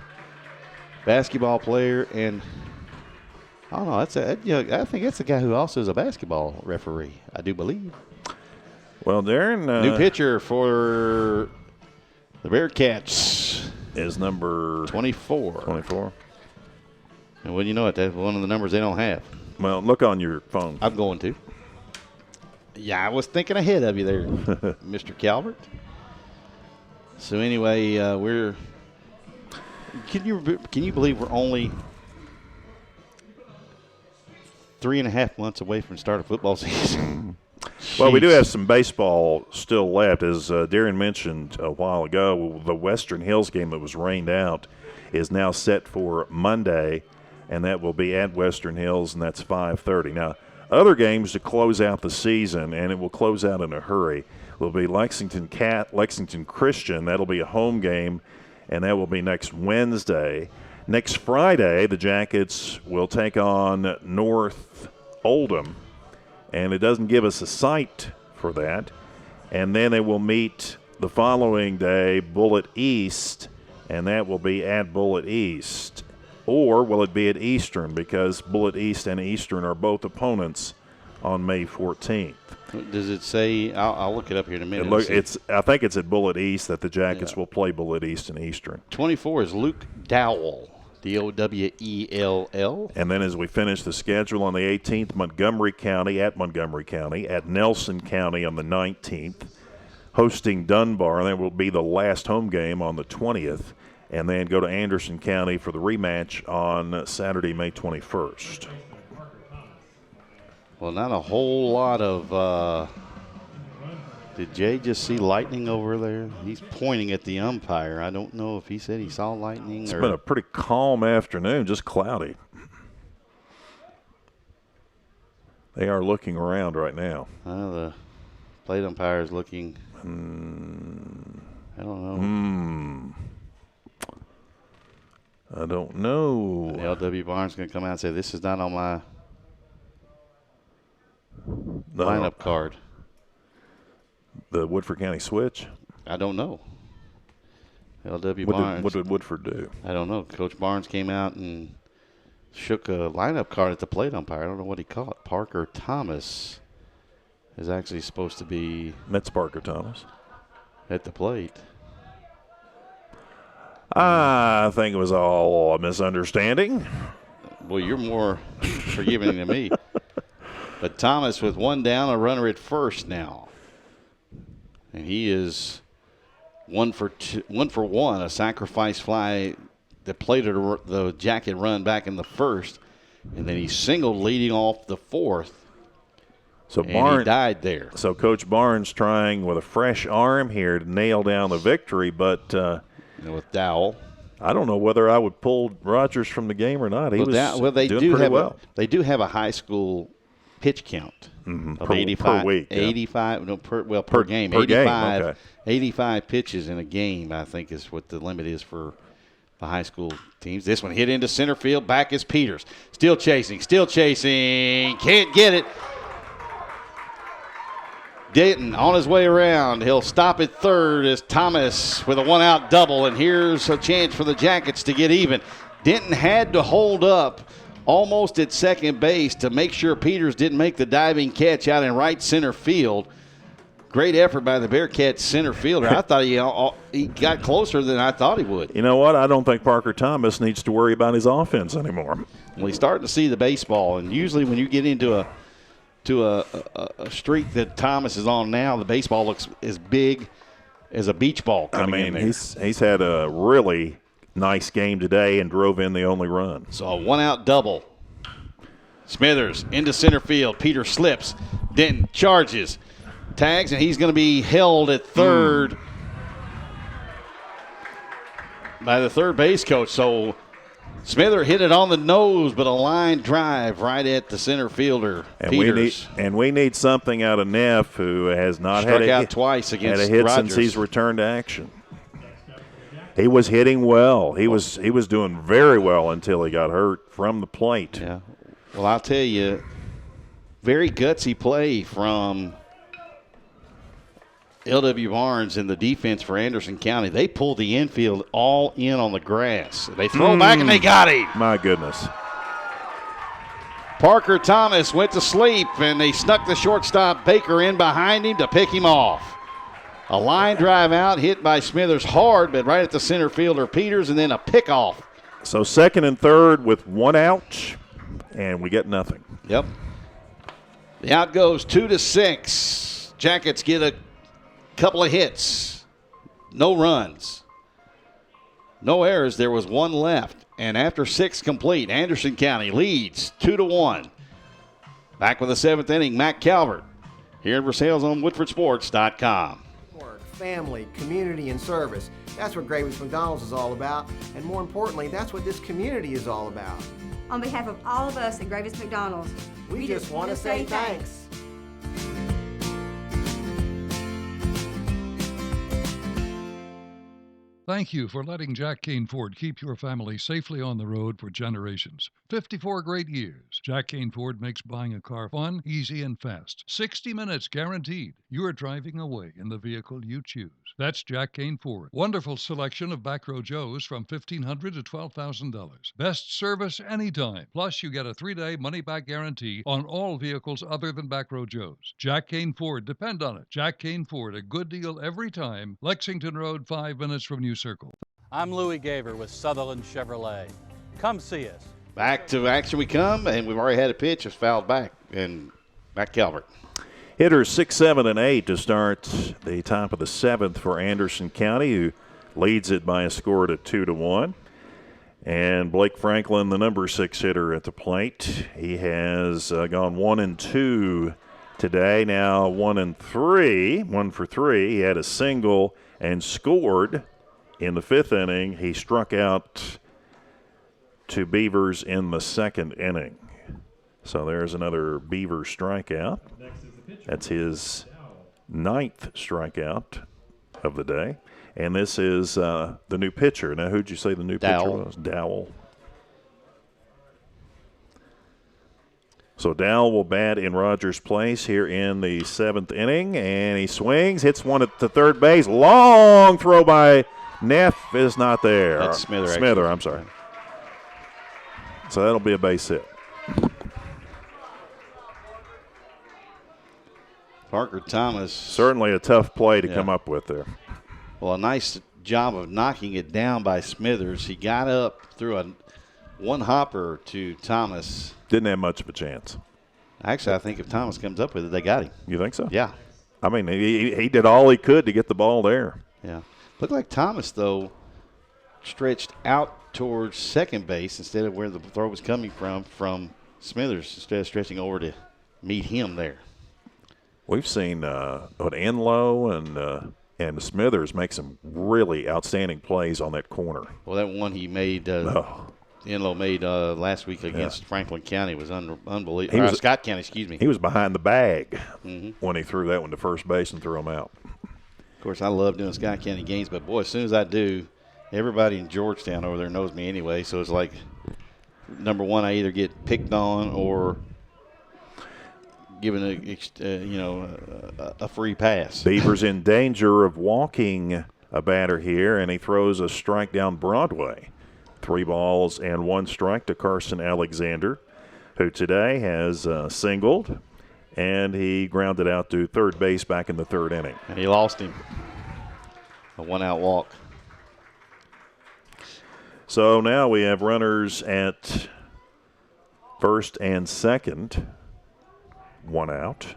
basketball player, and I don't know. I think that's the guy who also is a basketball referee, I do believe. Well, Darren. New pitcher for the Bearcats is number 24. 24. And well, you know what? That's one of the numbers they don't have. Well, look on your phone. I'm going to. Yeah, I was thinking ahead of you there, Mr. Calvert. So anyway, we're. Can you believe we're only 3.5 months away from the start of football season. Well, we do have some baseball still left. As Darren mentioned a while ago, the Western Hills game that was rained out is now set for Monday, and that will be at Western Hills, and that's 5:30. Now, other games to close out the season, and it will close out in a hurry, will be Lexington Christian. That'll be a home game, and that will be next Wednesday. Next Friday, the Jackets will take on North Oldham, and it doesn't give us a site for that. And then they will meet the following day, Bullitt East, and that will be at Bullitt East. Or will it be at Eastern, because Bullitt East and Eastern are both opponents on May 14th. Does it say? I'll look it up here in a minute. I think it's at Bullitt East that the Jackets will play Bullitt East and Eastern. 24 is Luke Dowell, Dowell. And then as we finish the schedule on the 18th, Montgomery County, at Nelson County on the 19th, hosting Dunbar, and that will be the last home game on the 20th, and then go to Anderson County for the rematch on Saturday, May 21st. Well, not a whole lot of did Jay just see lightning over there? He's pointing at the umpire. I don't know if he said he saw lightning. It's been a pretty calm afternoon, just cloudy. They are looking around right now. The plate umpire is looking. I don't know. I don't know. LW Barnes going to come out and say, this is not on my lineup card. The Woodford County switch? I don't know. LW Barnes. What did Woodford do? I don't know. Coach Barnes came out and shook a lineup card at the plate umpire. I don't know what he called it. Parker Thomas is actually supposed to be. That's Parker Thomas. At the plate. I think it was all a misunderstanding. Well, you're more forgiving than me. But Thomas with one down, a runner at first now. And he is 1 for 1, a sacrifice fly that played the Jacket run back in the first. And then he singled leading off the fourth. So Barnes, he died there. So Coach Barnes trying with a fresh arm here to nail down the victory, but with Dowell, I don't know whether I would pull Rogers from the game or not. They do have a high school pitch count of 85 per week. 85 no per game. 85 okay. 85 pitches in a game, I think, is what the limit is for the high school teams. This one hit into center field. Back is Peters. Still chasing. Can't get it. Denton on his way around. He'll stop at third as Thomas with a one-out double, and here's a chance for the Jackets to get even. Denton had to hold up almost at second base to make sure Peters didn't make the diving catch out in right center field. Great effort by the Bearcats center fielder. I thought he got closer than I thought he would. You know what? I don't think Parker Thomas needs to worry about his offense anymore. Well, he's starting to see the baseball, and usually when you get into a streak that Thomas is on now, the baseball looks as big as a beach ball coming in there. He's had a really nice game today and drove in the only run. So a one-out double. Smithers into center field. Peter slips. Denton charges. Tags, and he's going to be held at third by the third base coach. So Smither hit it on the nose, but a line drive right at the center fielder, Peters. We need something out of Neff, who has not struck out twice against had a hit Rogers. since he's returned to action. He was hitting well. He was doing very well until he got hurt from the plate. Yeah. Well, I'll tell you, very gutsy play from LW Barnes in the defense for Anderson County. They pulled the infield all in on the grass. They throw back and they got him. My goodness. Parker Thomas went to sleep, and they snuck the shortstop Baker in behind him to pick him off. A line drive out, hit by Smithers hard, but right at the center fielder Peters, and then a pickoff. So second and third with one out, and we get nothing. Yep. The out goes 2-6. Jackets get a couple of hits. No runs. No errors. There was one left. And after 6 complete, Anderson County leads 2-1. Back with the 7th inning, Matt Calvert here in Versailles on WoodfordSports.com. Work, family, community, and service. That's what Gravy's McDonald's is all about. And more importantly, that's what this community is all about. On behalf of all of us at Gravy's McDonald's, We just want to say thanks. Thank you for letting Jack Kane Ford keep your family safely on the road for generations. 54 great years. Jack Kane Ford makes buying a car fun, easy, and fast. 60 minutes guaranteed. You are driving away in the vehicle you choose. That's Jack Kane Ford. Wonderful selection of back row Joes from $1,500 to $12,000. Best service anytime. Plus, you get a 3-day money-back guarantee on all vehicles other than back row Joes. Jack Kane Ford. Depend on it. Jack Kane Ford. A good deal every time. Lexington Road, 5 minutes from New Circle. I'm Louis Gaver with Sutherland Chevrolet. Come see us. Back to action we come, and we've already had a pitch. It's fouled back, and Matt Calvert. Hitters 6, 7, and 8 to start the top of the 7th for Anderson County, who leads it by a score to 2-1. And Blake Franklin, the number 6 hitter at the plate. He has gone 1 and 2 today. Now 1 and 3, 1 for 3. He had a single and scored in the 5th inning. He struck out to Beavers in the 2nd inning. So there's another Beaver strikeout. That's his 9th strikeout of the day. And this is the new pitcher. Now, who'd you say the new pitcher was? Dowell. So Dowell will bat in Rogers Place here in the 7th inning. And he swings, hits one at the third base. Long throw by Neff is not there. That's Smither. Smither, I'm sorry. So that'll be a base hit. Parker Thomas. Certainly a tough play to come up with there. Well, a nice job of knocking it down by Smithers. He got up through a one hopper to Thomas. Didn't have much of a chance. Actually, I think if Thomas comes up with it, they got him. You think so? Yeah. I mean, he did all he could to get the ball there. Yeah. Looked like Thomas, though, stretched out towards second base instead of where the throw was coming from Smithers, instead of stretching over to meet him there. We've seen Enlow and Smithers make some really outstanding plays on that corner. Well, that one he made, Enlow made last week against Franklin County was unbelievable. Scott County, excuse me. He was behind the bag when he threw that one to first base and threw him out. Of course, I love doing Scott County games, but, boy, as soon as I do, everybody in Georgetown over there knows me anyway, so it's like, number one, I either get picked on or given a free pass. Beavers in danger of walking a batter here, and he throws a strike down Broadway. 3 balls and 1 strike to Carson Alexander, who today has singled, and he grounded out to third base back in the 3rd inning. And he lost him. A 1-out walk. So now we have runners at first and second. 1 out.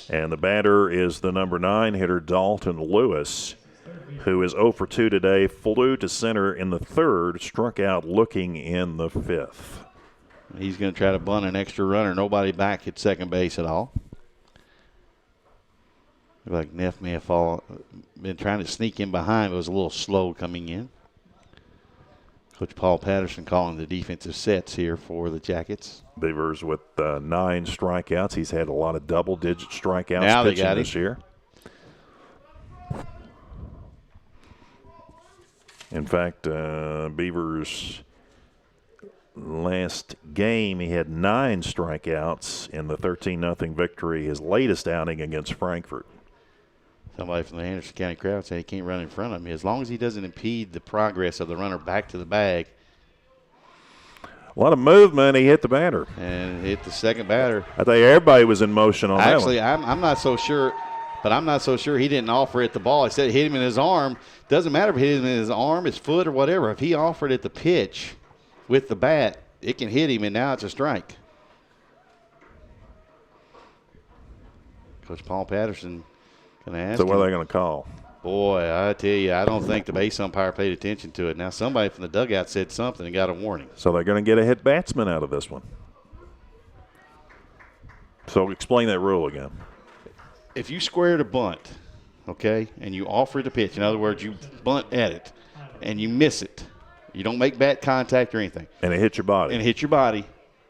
And the batter is the number 9 hitter, Dalton Lewis, who is 0 for 2 today, flew to center in the 3rd, struck out looking in the 5th. He's going to try to bunt an extra runner. Nobody back at second base at all. Like Neff may have been trying to sneak in behind, but was a little slow coming in. Coach Paul Patterson calling the defensive sets here for the Jackets. Beavers with 9 strikeouts. He's had a lot of double-digit strikeouts pitching this year. In fact, Beavers last game, he had 9 strikeouts in the 13-0 victory, his latest outing against Frankfort. Somebody from the Anderson County crowd said he can't run in front of me. As long as he doesn't impede the progress of the runner back to the bag. A lot of movement. He hit the batter. And hit the second batter. I think everybody was in motion on that one. Actually, I'm not so sure. But I'm not so sure he didn't offer it the ball. He said it hit him in his arm. Doesn't matter if it hit him in his arm, his foot, or whatever. If he offered it the pitch with the bat, it can hit him, and now it's a strike. Coach Paul Patterson going to ask So what are they going to call? Boy, I tell you, I don't think the base umpire paid attention to it. Now, somebody from the dugout said something and got a warning. So they're going to get a hit batsman out of this one. So explain that rule again. If you square the bunt, okay, and you offer the pitch, in other words, you bunt at it, and you miss it, you don't make bat contact or anything. And it hits your body.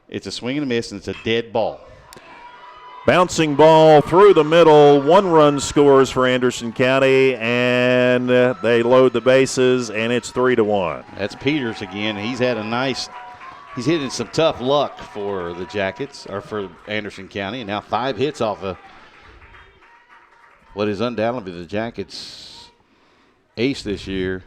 It's a swing and a miss, and it's a dead ball. Bouncing ball through the middle. 1 run scores for Anderson County, and they load the bases, and it's 3-1. That's Peters again. He's hitting some tough luck for the Jackets, or for Anderson County, and now 5 hits off of what is undoubtedly the Jackets' ace this year.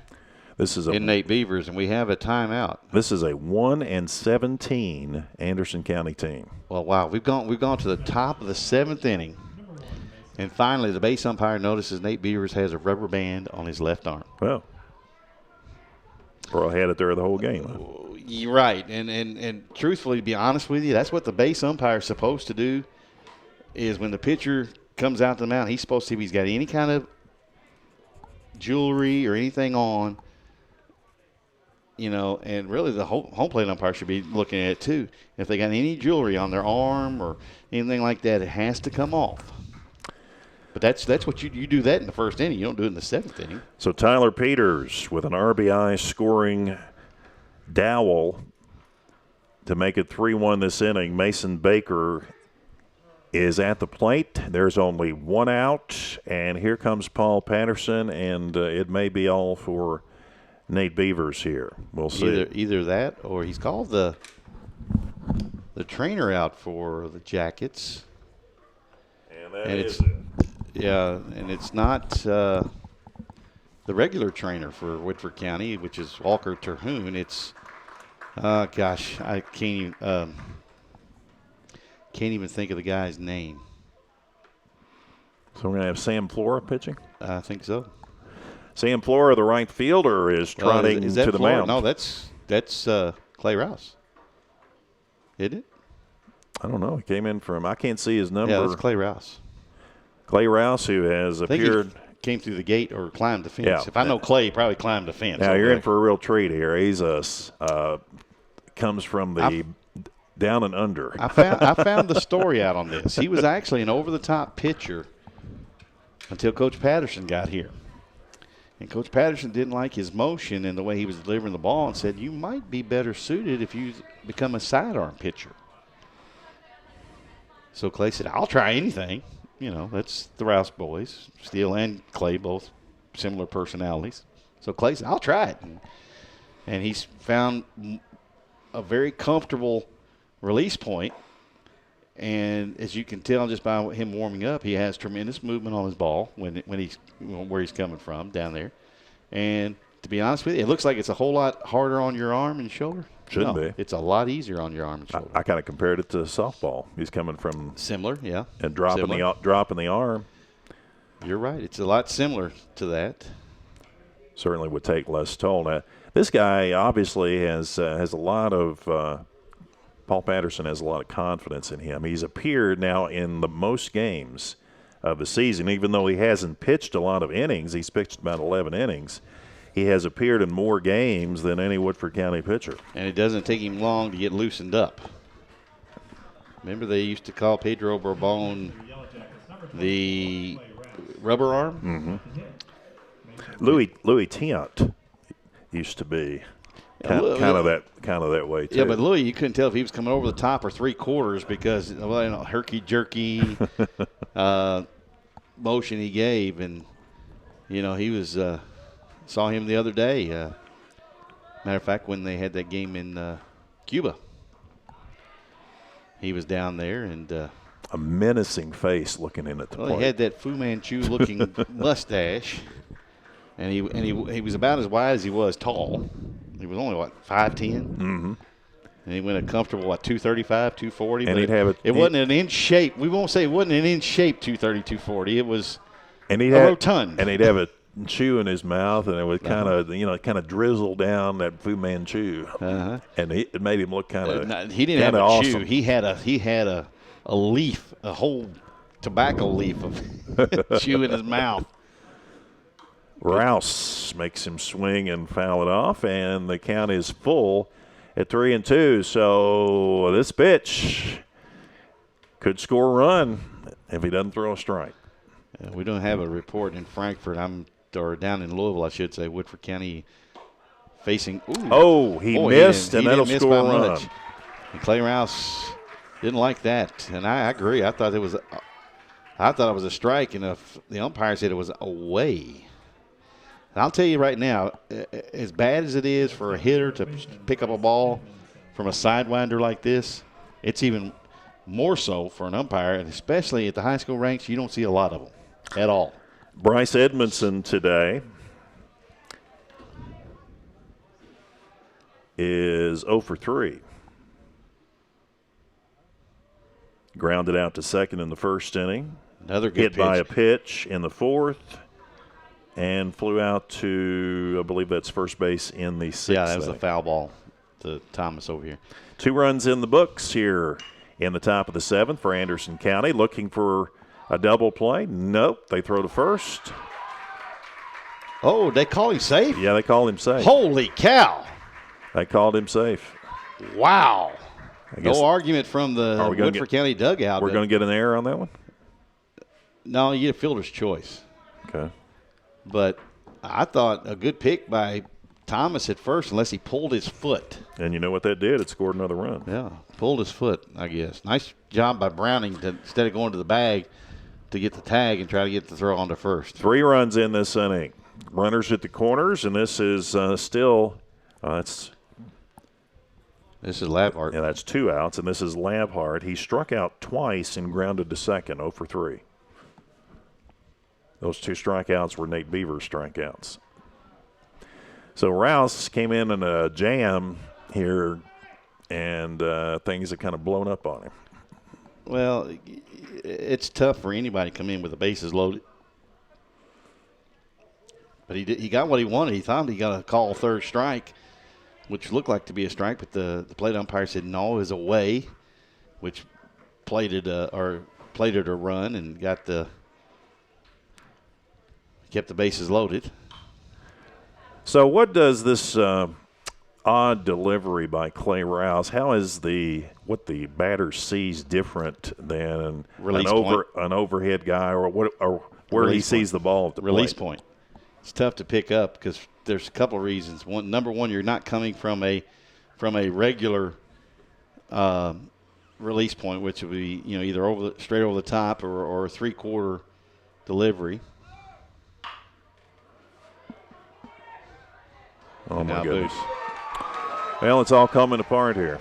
This is in Nate Beavers, and we have a timeout. This is a 1-17 Anderson County team. Well, wow, we've gone to the top of the 7th inning, and finally the base umpire notices Nate Beavers has a rubber band on his left arm. Well, Pearl had it there the whole game. You're right, and truthfully, to be honest with you, that's what the base umpire is supposed to do. Is when the pitcher comes out to the mound, he's supposed to see if he's got any kind of jewelry or anything on. You know, and really the home plate umpire should be looking at it too. If they got any jewelry on their arm or anything like that, it has to come off. But that's what you do that in the first inning. You don't do it in the 7th inning. So Tyler Peters with an RBI scoring dowel to make it 3-1 this inning. Mason Baker is at the plate. There's only 1 out, and here comes Paul Patterson, and it may be all for Nate Beavers here. We'll see. Either that, or he's called the trainer out for the Jackets. And is it. Yeah, and it's not the regular trainer for Woodford County, which is Walker Terhune. It's gosh, I can't even think of the guy's name. So we're gonna have Sam Flora pitching. I think so. Sam Flora, the right fielder, is trotting is that to the Flora? mound. No, that's Clay Rouse. Isn't it? I don't know. He came in from, I can't see his number. Yeah, that's Clay Rouse. Clay Rouse, who has appeared. He came through the gate or climbed the fence. Yeah. If I know Clay, he probably climbed the fence. Now, you're in for a real treat here. He's comes from the down and under. I found the story out on this. He was actually an over-the-top pitcher until Coach Patterson got here. And Coach Patterson didn't like his motion and the way he was delivering the ball and said, you might be better suited if you become a sidearm pitcher. So Clay said, I'll try anything. You know, that's the Rouse boys. Steele and Clay, both similar personalities. So Clay said, I'll try it. And he's found a very comfortable release point. And as you can tell just by him warming up, he has tremendous movement on his ball when he's where he's coming from down there. And to be honest with you, it looks like it's a whole lot harder on your arm and shoulder. Shouldn't be. It's a lot easier on your arm and shoulder. I kind of compared it to softball. He's coming from similar, yeah, and dropping the arm. You're right. It's a lot similar to that. Certainly would take less toll. Now, this guy obviously has a lot of. Paul Patterson has a lot of confidence in him. He's appeared now in the most games of the season, even though he hasn't pitched a lot of innings. He's pitched about 11 innings. He has appeared in more games than any Woodford County pitcher. And it doesn't take him long to get loosened up. Remember they used to call Pedro Bourbon the rubber arm? Mm-hmm. Louis Tiant used to be kind of that way too. Yeah, but Louis, you couldn't tell if he was coming over the top or 3/4 because herky jerky motion he gave, and he was saw him the other day. Matter of fact, when they had that game in Cuba, he was down there and a menacing face looking in at the plate. He had that Fu Manchu looking mustache, and he was about as wide as he was tall. He was only, 5'10"? Mm-hmm. And he went a comfortable, 235, 240. And but he'd have it wasn't an inch shape. We won't say it wasn't an inch shape 230, 240. It was rotund. And he'd have a chew in his mouth, and it would kind of drizzle down that Fu Manchu. Uh-huh. And it made him look kind of he didn't have a awesome. chew. He had a leaf, a whole tobacco leaf of chew in his mouth. Rouse makes him swing and foul it off, and the count is full at 3-2. So this pitch Could score a run if he doesn't throw a strike. We don't have a report in Frankfort. Or down in Louisville, I should say, Woodford County facing. He missed, and that'll score a run. Much. And Clay Rouse didn't like that, and I agree. I thought it was a strike, and the umpire said it was away. And I'll tell you right now, as bad as it is for a hitter to pick up a ball from a sidewinder like this, it's even more so for an umpire, and especially at the high school ranks, you don't see a lot of them at all. Bryce Edmondson today is 0 for 3. Grounded out to second in the first inning. Another good hit pitch. by a pitch in the fourth, and flew out to, I believe that's first base in the sixth. Yeah, that was a foul ball to Thomas over here. 2 runs in the books here in the top of the 7th for Anderson County. Looking for a double play. Nope, they throw to first. Oh, they call him safe? Yeah, they called him safe. Holy cow. They called him safe. Wow. No argument from the Woodford County dugout. We're going to get an error on that one? No, you get a fielder's choice. Okay. But I thought a good pick by Thomas at first, unless he pulled his foot. And you know what that did? It scored another run. Yeah, pulled his foot, I guess. Nice job by Browning to, instead of going to the bag, to get the tag and try to get the throw onto first. 3 runs in this inning. Runners at the corners, and this is still this is Labhart. Yeah, that's 2 outs, and this is Labhart. He struck out twice and grounded to second, 0 for 3. Those 2 strikeouts were Nate Beaver's strikeouts. So Rouse came in a jam here, and things have kind of blown up on him. Well, it's tough for anybody to come in with the bases loaded. But he got what he wanted. He thought he got a call third strike, which looked like to be a strike, but the plate umpire said no, it was away, which plated a run and kept the bases loaded. So what does this odd delivery by Clay Rouse, how is what the batter sees different than an overhead guy or where he sees the ball at the release plate? Point? It's tough to pick up because there's a couple of reasons. Number one, you're not coming from a regular release point, which would be either straight over the top or a 3/4 delivery. Oh, my goodness. Well, it's all coming apart here.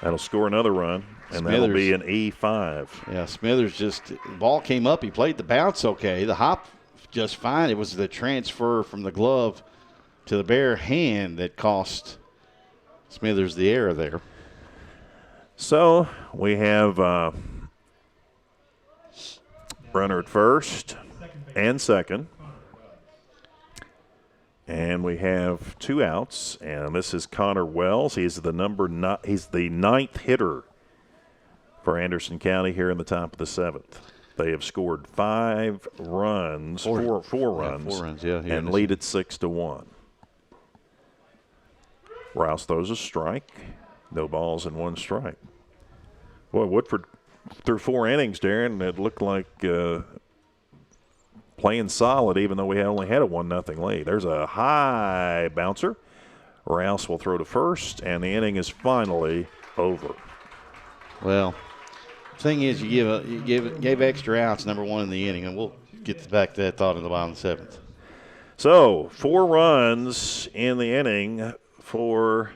That'll score another run, and that'll be an E5. Yeah, Smithers the ball came up. He played the bounce okay. The hop just fine. It was the transfer from the glove to the bare hand that cost Smithers the error there. So we have runner at first and second. And we have 2 outs, and this is Connor Wells. He's the 9th hitter for Anderson County here in the top of the 7th. They have scored 5 runs, four runs, 4 runs, and lead it 6-1. Rouse throws a strike, no balls and 1 strike. Boy, Woodford through 4 innings, Darren, it looked like playing solid, even though we only had a 1-0 lead. There's a high bouncer. Rouse will throw to first, and the inning is finally over. Well, the thing is, you gave extra outs, number 1 in the inning, and we'll get back to that thought in the bottom of the 7th. So 4 runs in the inning for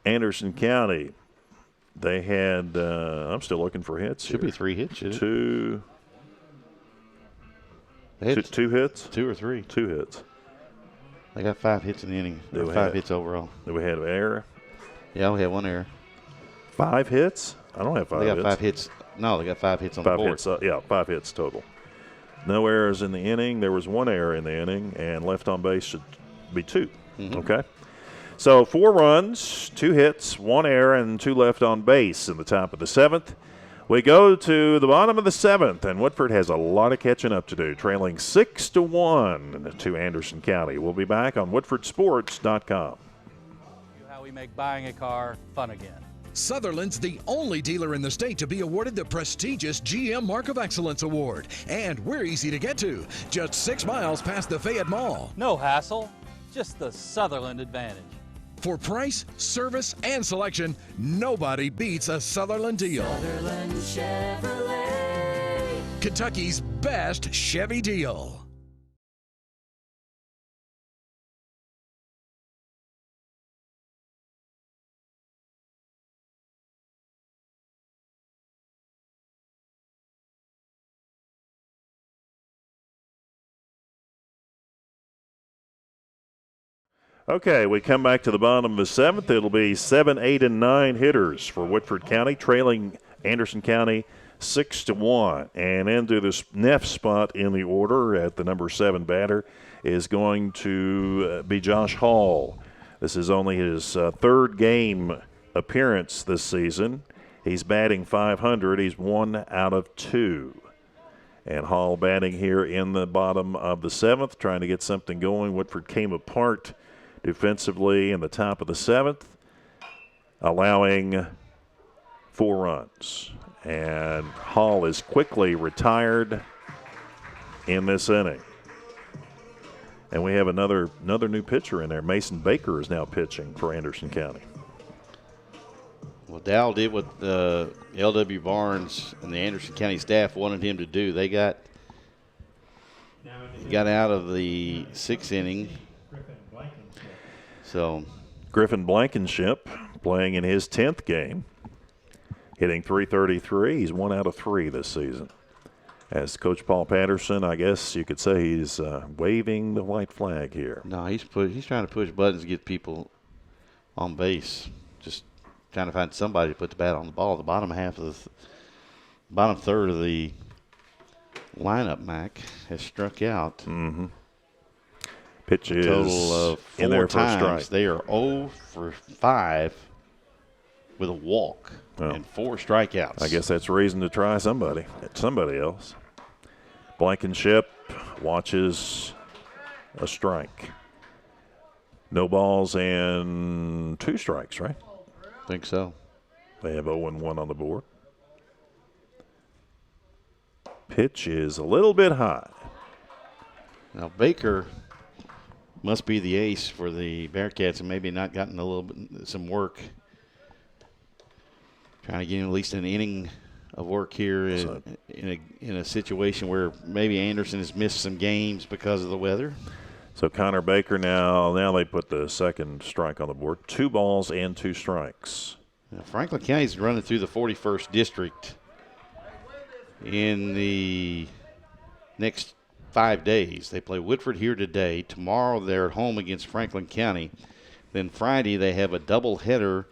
Anderson County. They had, I'm still looking for hits. Should be 3 hits, shouldn't it? 2 hits. 2 hits? 2 or 3. 2 hits. They got 5 hits in the inning. 5 hits overall. Do we have an error? Yeah, we had 1 error. 5 hits? I don't have 5 hits. They got 5 hits. No, they got 5 hits on the board. 5 hits total. No errors in the inning. There was 1 error in the inning, and left on base should be 2. Mm-hmm. Okay. So 4 runs, 2 hits, 1 error, and 2 left on base in the top of the 7th. We go to the bottom of the 7th, and Woodford has a lot of catching up to do, trailing 6-1 to Anderson County. We'll be back on WoodfordSports.com. How how we make buying a car fun again. Sutherland's the only dealer in the state to be awarded the prestigious GM Mark of Excellence Award. And we're easy to get to, just 6 miles past the Fayette Mall. No hassle, just the Sutherland advantage. For price, service, and selection, nobody beats a Sutherland deal. Sutherland Chevrolet. Kentucky's best Chevy deal. Okay, we come back to the bottom of the 7th. It'll be 7, 8, and 9 hitters for Woodford County, trailing Anderson County 6-1. And into this next spot in the order at the number 7 batter is going to be Josh Hall. This is only his third game appearance this season. He's batting .500. He's 1 out of 2. And Hall batting here in the bottom of the 7th, trying to get something going. Woodford came apart defensively in the top of the 7th, allowing 4 runs. And Hall is quickly retired in this inning. And we have another new pitcher in there. Mason Baker is now pitching for Anderson County. Well, Dow did what L.W. Barnes and the Anderson County staff wanted him to do. He got out of the 6th inning. So Griffin Blankenship playing in his 10th game, hitting .333. He's 1 out of 3 this season. As Coach Paul Patterson, I guess you could say he's waving the white flag here. No, he's trying to push buttons to get people on base. Just trying to find somebody to put the bat on the ball. The bottom half of the bottom third of the lineup, Mac, has struck out. Mm-hmm. Pitch is total of 4 in there times. for a strike. They are 0 for 5 with a walk and 4 strikeouts. I guess that's a reason to try somebody else. Blankenship watches a strike. No balls and 2 strikes, right? I think so. They have 0-1 on the board. Pitch is a little bit high. Now Baker must be the ace for the Bearcats and maybe not gotten a little bit some work. Trying to get at least an inning of work here in a situation where maybe Anderson has missed some games because of the weather. So Connor Baker now they put the second strike on the board. 2 balls and 2 strikes. Now Franklin County's running through the 41st district in the next 5 days. They play Woodford here today. Tomorrow they're at home against Franklin County. Then Friday they have a doubleheader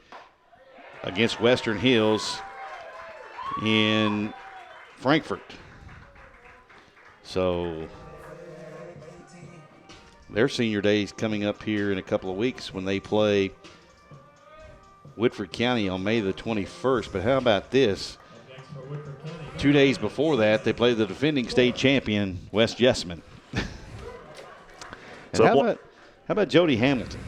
against Western Hills in Frankfort. So their senior day is coming up here in a couple of weeks when they play Woodford County on May the 21st. But how about this? 2 days before that, they play the defending state champion, West Jessamine. And how about Jody Hamilton?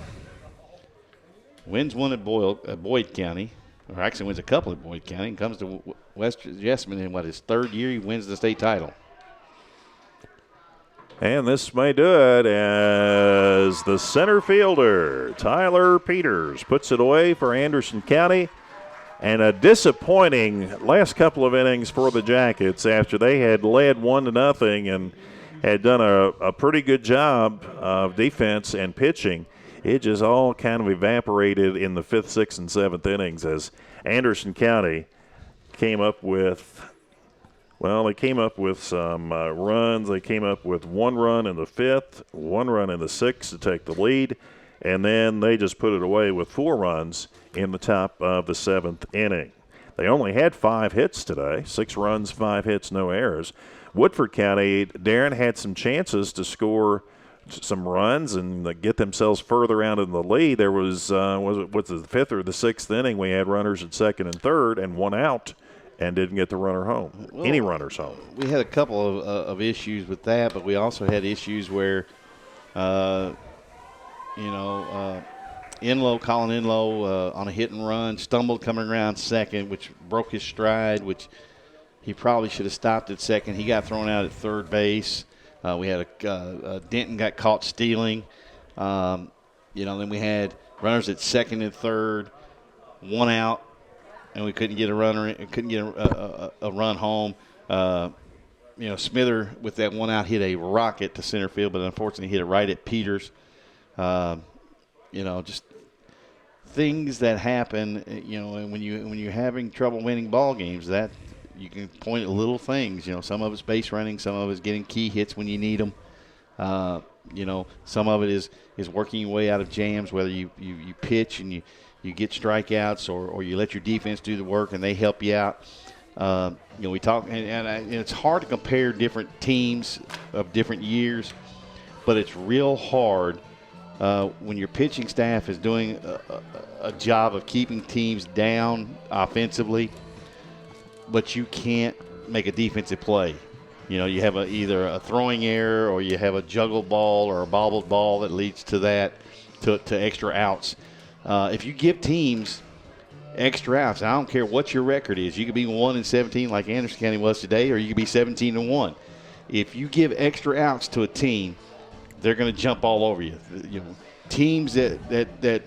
Wins one at Boyd County, or actually wins a couple at Boyd County, and comes to West Jessamine in his 3rd year. He wins the state title. And this may do it as the center fielder, Tyler Peters, puts it away for Anderson County. And a disappointing last couple of innings for the Jackets after they had led 1-0 and had done a pretty good job of defense and pitching. It just all kind of evaporated in the 5th, 6th, and 7th innings as Anderson County came up with some runs. They came up with 1 run in the 5th, 1 run in the 6th to take the lead, and then they just put it away with 4 runs in the top of the 7th inning. They only had 5 hits today, 6 runs, 5 hits, no errors. Woodford County, Darren, had some chances to score some runs and get themselves further out in the lead. There was the 5th or the 6th inning, we had runners at 2nd and 3rd and 1 out and didn't get the runner home, any runners home. We had a couple of issues with that, but we also had issues where, Colin Inlow on a hit and run, stumbled coming around second, which broke his stride, which he probably should have stopped at second. He got thrown out at third base. We had Denton got caught stealing. Then we had runners at second and third, one out, and we couldn't get a runner. Couldn't get a run home. Smither with that one out hit a rocket to center field, but unfortunately hit it right at Peters. Just things that happen. And when you're having trouble winning ball games, that you can point at little things. Some of it's base running, some of it's getting key hits when you need them. Some of it is working your way out of jams, whether you pitch and you get strikeouts or you let your defense do the work and they help you out. We talk, and it's hard to compare different teams of different years, but it's real hard when your pitching staff is doing a job of keeping teams down offensively, but you can't make a defensive play. You have either a throwing error or you have a juggled ball or a bobbled ball that leads to that, to extra outs. If you give teams extra outs, I don't care what your record is. You could be 1-17 like Anderson County was today, or you could be 17-1. If you give extra outs to a team, they're going to jump all over you. Teams that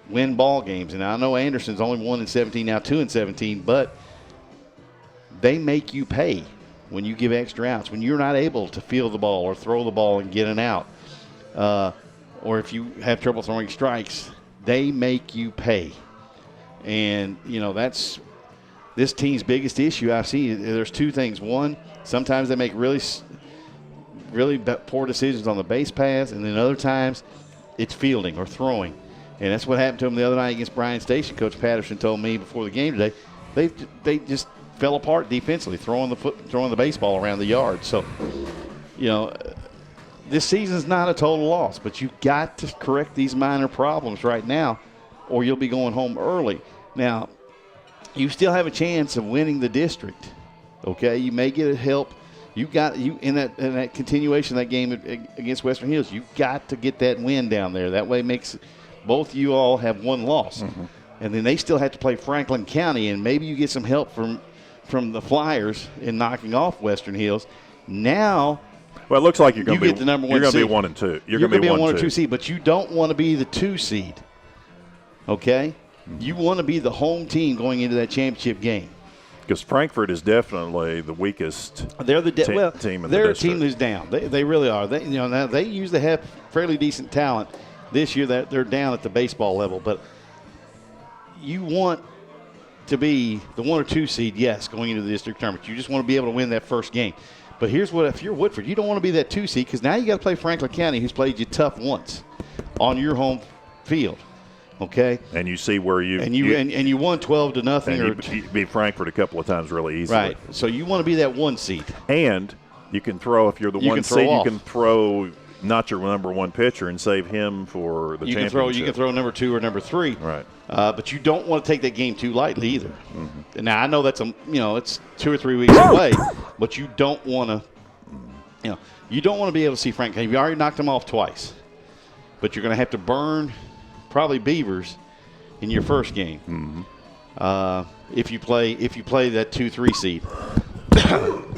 win ball games, and I know Anderson's only 1-17 now, 2-17, but they make you pay when you give extra outs, when you're not able to field the ball or throw the ball and get an out, or if you have trouble throwing strikes, they make you pay. And, that's this team's biggest issue I see. There's two things. One, sometimes they make really poor decisions on the base paths, and then other times it's fielding or throwing. And that's what happened to them the other night against Bryan Station. Coach Patterson told me before the game today, they just fell apart defensively, throwing the baseball around the yard. So, this season's not a total loss, but you've got to correct these minor problems right now, or you'll be going home early. Now, you still have a chance of winning the district. Okay, you may get help. In that continuation of that game against Western Hills, you've got to get that win down there. That way, makes both you all have one loss, and then they still have to play Franklin County, and maybe you get some help from the Flyers in knocking off Western Hills. Now, well, it looks like you're going to be the number one. You're going to seed. be 1 and 2. You're going to be a 1 or 2 seed, but you don't want to be the 2 seed. Okay, you want to be the home team going into that championship game. Because Frankfort is definitely the weakest. They're the team in the district. They're a team who's down. They really are. Now they usually have fairly decent talent. This year that they're down at the baseball level, but you want to be the 1 or 2 seed, yes, going into the district tournament. You just want to be able to win that first game. But here's what: if you're Woodford, you don't want to be that 2 seed because now you got to play Franklin County, who's played you tough once on your home field. Okay, and you see where you won 12-0, or you beat Frankfort a couple of times really easily. Right. So you want to be that 1 seed, and you can throw if you're the 1 seed. You can throw not your number 1 pitcher and save him for the championship. You can throw number 2 or number 3. Right. But you don't want to take that game too lightly either. Mm-hmm. Now I know that's it's 2 or 3 weeks away, but you don't want to, you don't want to be able to see Frank. You already knocked him off twice, but you're going to have to burn probably Beavers in your first game. Mm-hmm. If you play that 2-3 seed.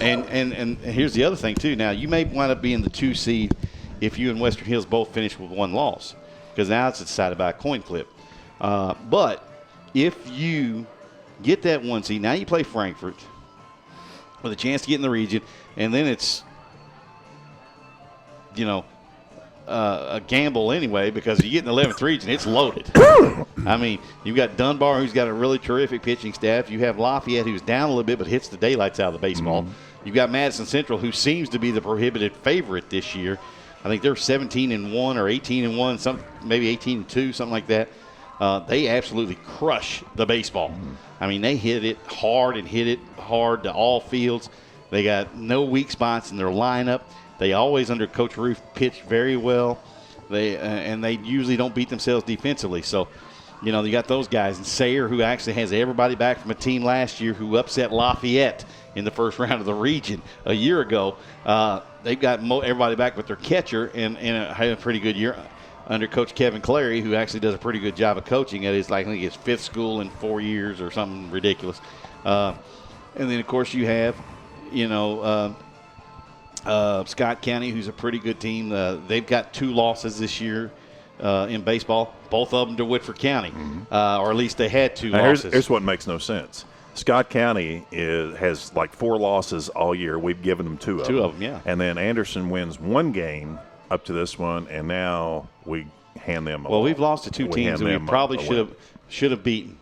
and here's the other thing too. Now you may wind up being the 2 seed if you and Western Hills both finish with 1 loss, because now it's decided by a coin flip. But if you get that 1 seed, now you play Frankfort with a chance to get in the region, and then it's a gamble anyway, because you get in the 11th region, it's loaded. I mean, you've got Dunbar, who's got a really terrific pitching staff. You have Lafayette, who's down a little bit but hits the daylights out of the baseball. Mm-hmm. You've got Madison Central, who seems to be the prohibited favorite this year. I think they're 17-1 or 18-1, maybe 18-2, something like that. They absolutely crush the baseball. Mm-hmm. I mean, they hit it hard to all fields. They got no weak spots in their lineup. They always, under Coach Roof, pitch very well. And they usually don't beat themselves defensively. So, you got those guys. And Sayre, who actually has everybody back from a team last year who upset Lafayette in the first round of the region a year ago. They've got everybody back but their catcher and had a pretty good year. under Coach Kevin Clary, who actually does a pretty good job of coaching at his, like, I think his 5th school in 4 years or something ridiculous. And then, of course, you have, Scott County, who's a pretty good team. They've got 2 losses this year in baseball, both of them to Woodford County, or at least they had 2 losses. Here's what makes no sense. Scott County has like 4 losses all year. We've given them 2 of them. 2 of them, yeah. And then Anderson wins 1 game up to this one, and now we hand them a Well, we've lost to 2 teams that we probably should have beaten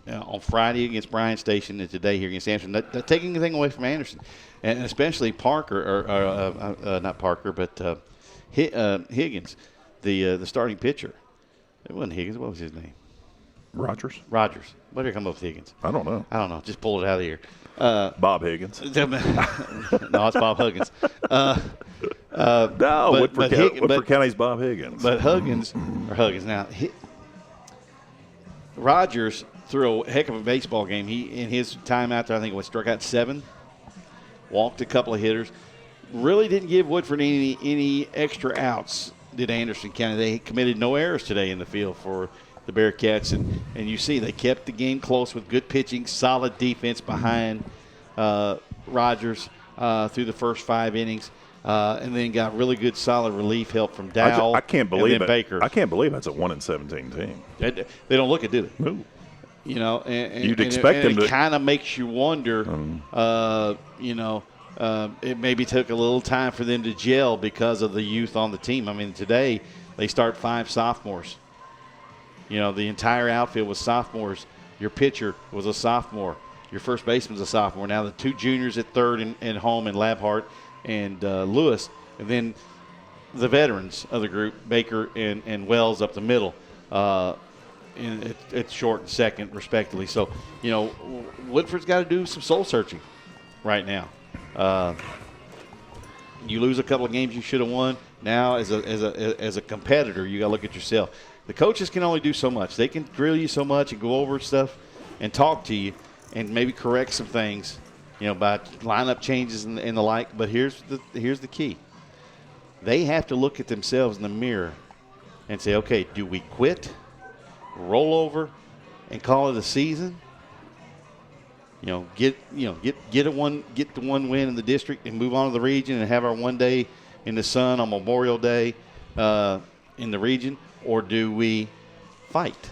on Friday against Bryan Station and today here against Anderson. Not taking anything away from Anderson, and especially Parker, or not Parker, but Higgins, the starting pitcher. It wasn't Higgins. What was his name? Rogers. What did it come up with Higgins? I don't know. Just pulled it out of here. Bob Higgins. No, it's Bob Huggins. Woodford County's Bob Higgins. But Huggins. Now, Rogers threw a heck of a baseball game. He, in his time out there, I think it was struck out 7, walked a couple of hitters. Really didn't give Woodford any extra outs, did Anderson County. They committed no errors today in the field for the Bearcats, and you see they kept the game close with good pitching, solid defense behind Rogers through the first 5 innings, and then got really good solid relief help from Dowell. I can't believe and then Baker. I can't believe that's a 1-17 team. They don't look it, do they? No. You'd expect them to. It kind of makes you wonder. It maybe took a little time for them to gel because of the youth on the team. I mean, today they start 5 sophomores. The entire outfield was sophomores. Your pitcher was a sophomore. Your first baseman's a sophomore. Now the 2 juniors at third and home, and Labhart and Lewis, and then the veterans of the group, Baker and Wells up the middle, and it's short and second, respectively. So, Woodford's got to do some soul searching right now. You lose a couple of games you should have won. Now, as a competitor, you got to look at yourself. The coaches can only do so much. They can drill you so much and go over stuff and talk to you and maybe correct some things, by lineup changes and the like. But here's the key. They have to look at themselves in the mirror and say, okay, do we quit, roll over, and call it a season? Get the one win in the district and move on to the region and have our one day in the sun on Memorial Day in the region, or do we fight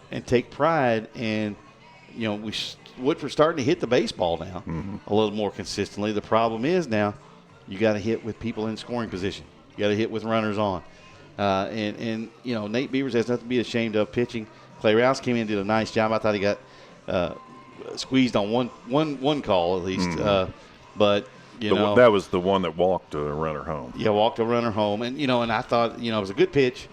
and take pride? And Woodford's starting to hit the baseball now a little more consistently. The problem is now you got to hit with people in scoring position. You got to hit with runners on. And Nate Beavers has nothing to be ashamed of pitching. Clay Rouse came in and did a nice job. I thought he got squeezed on one call at least. But that was the one that walked a runner home. Yeah, walked a runner home, and and I thought it was a good pitch,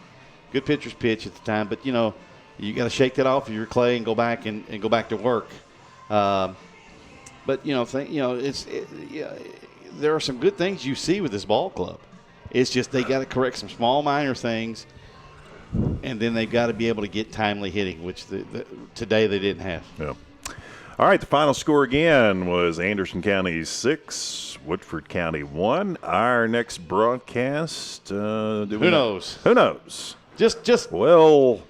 good pitcher's pitch at the time. But you got to shake that off of your Clay and go back and go back to work. But there are some good things you see with this ball club. It's just they got to correct some small minor things, and then they've got to be able to get timely hitting, which today they didn't have. Yeah. All right, the final score again was Anderson County 6, Woodford County 1. Our next broadcast, who knows? Who knows? Just we'll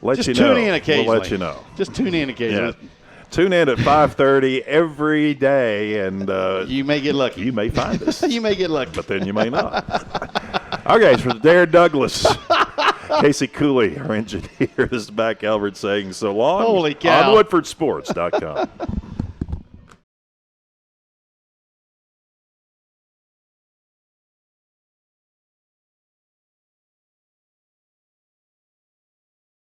let you know. Tune in occasionally. We'll let you know. Just tune in occasionally. Yeah. Tune in at 5:30 every day, and you may get lucky. You may find us. You may get lucky, but then you may not. Okay, for Darren Douglas, Casey Cooley, our engineer, this is Mac Albert saying so long. Holy cow. On WoodfordSports.com.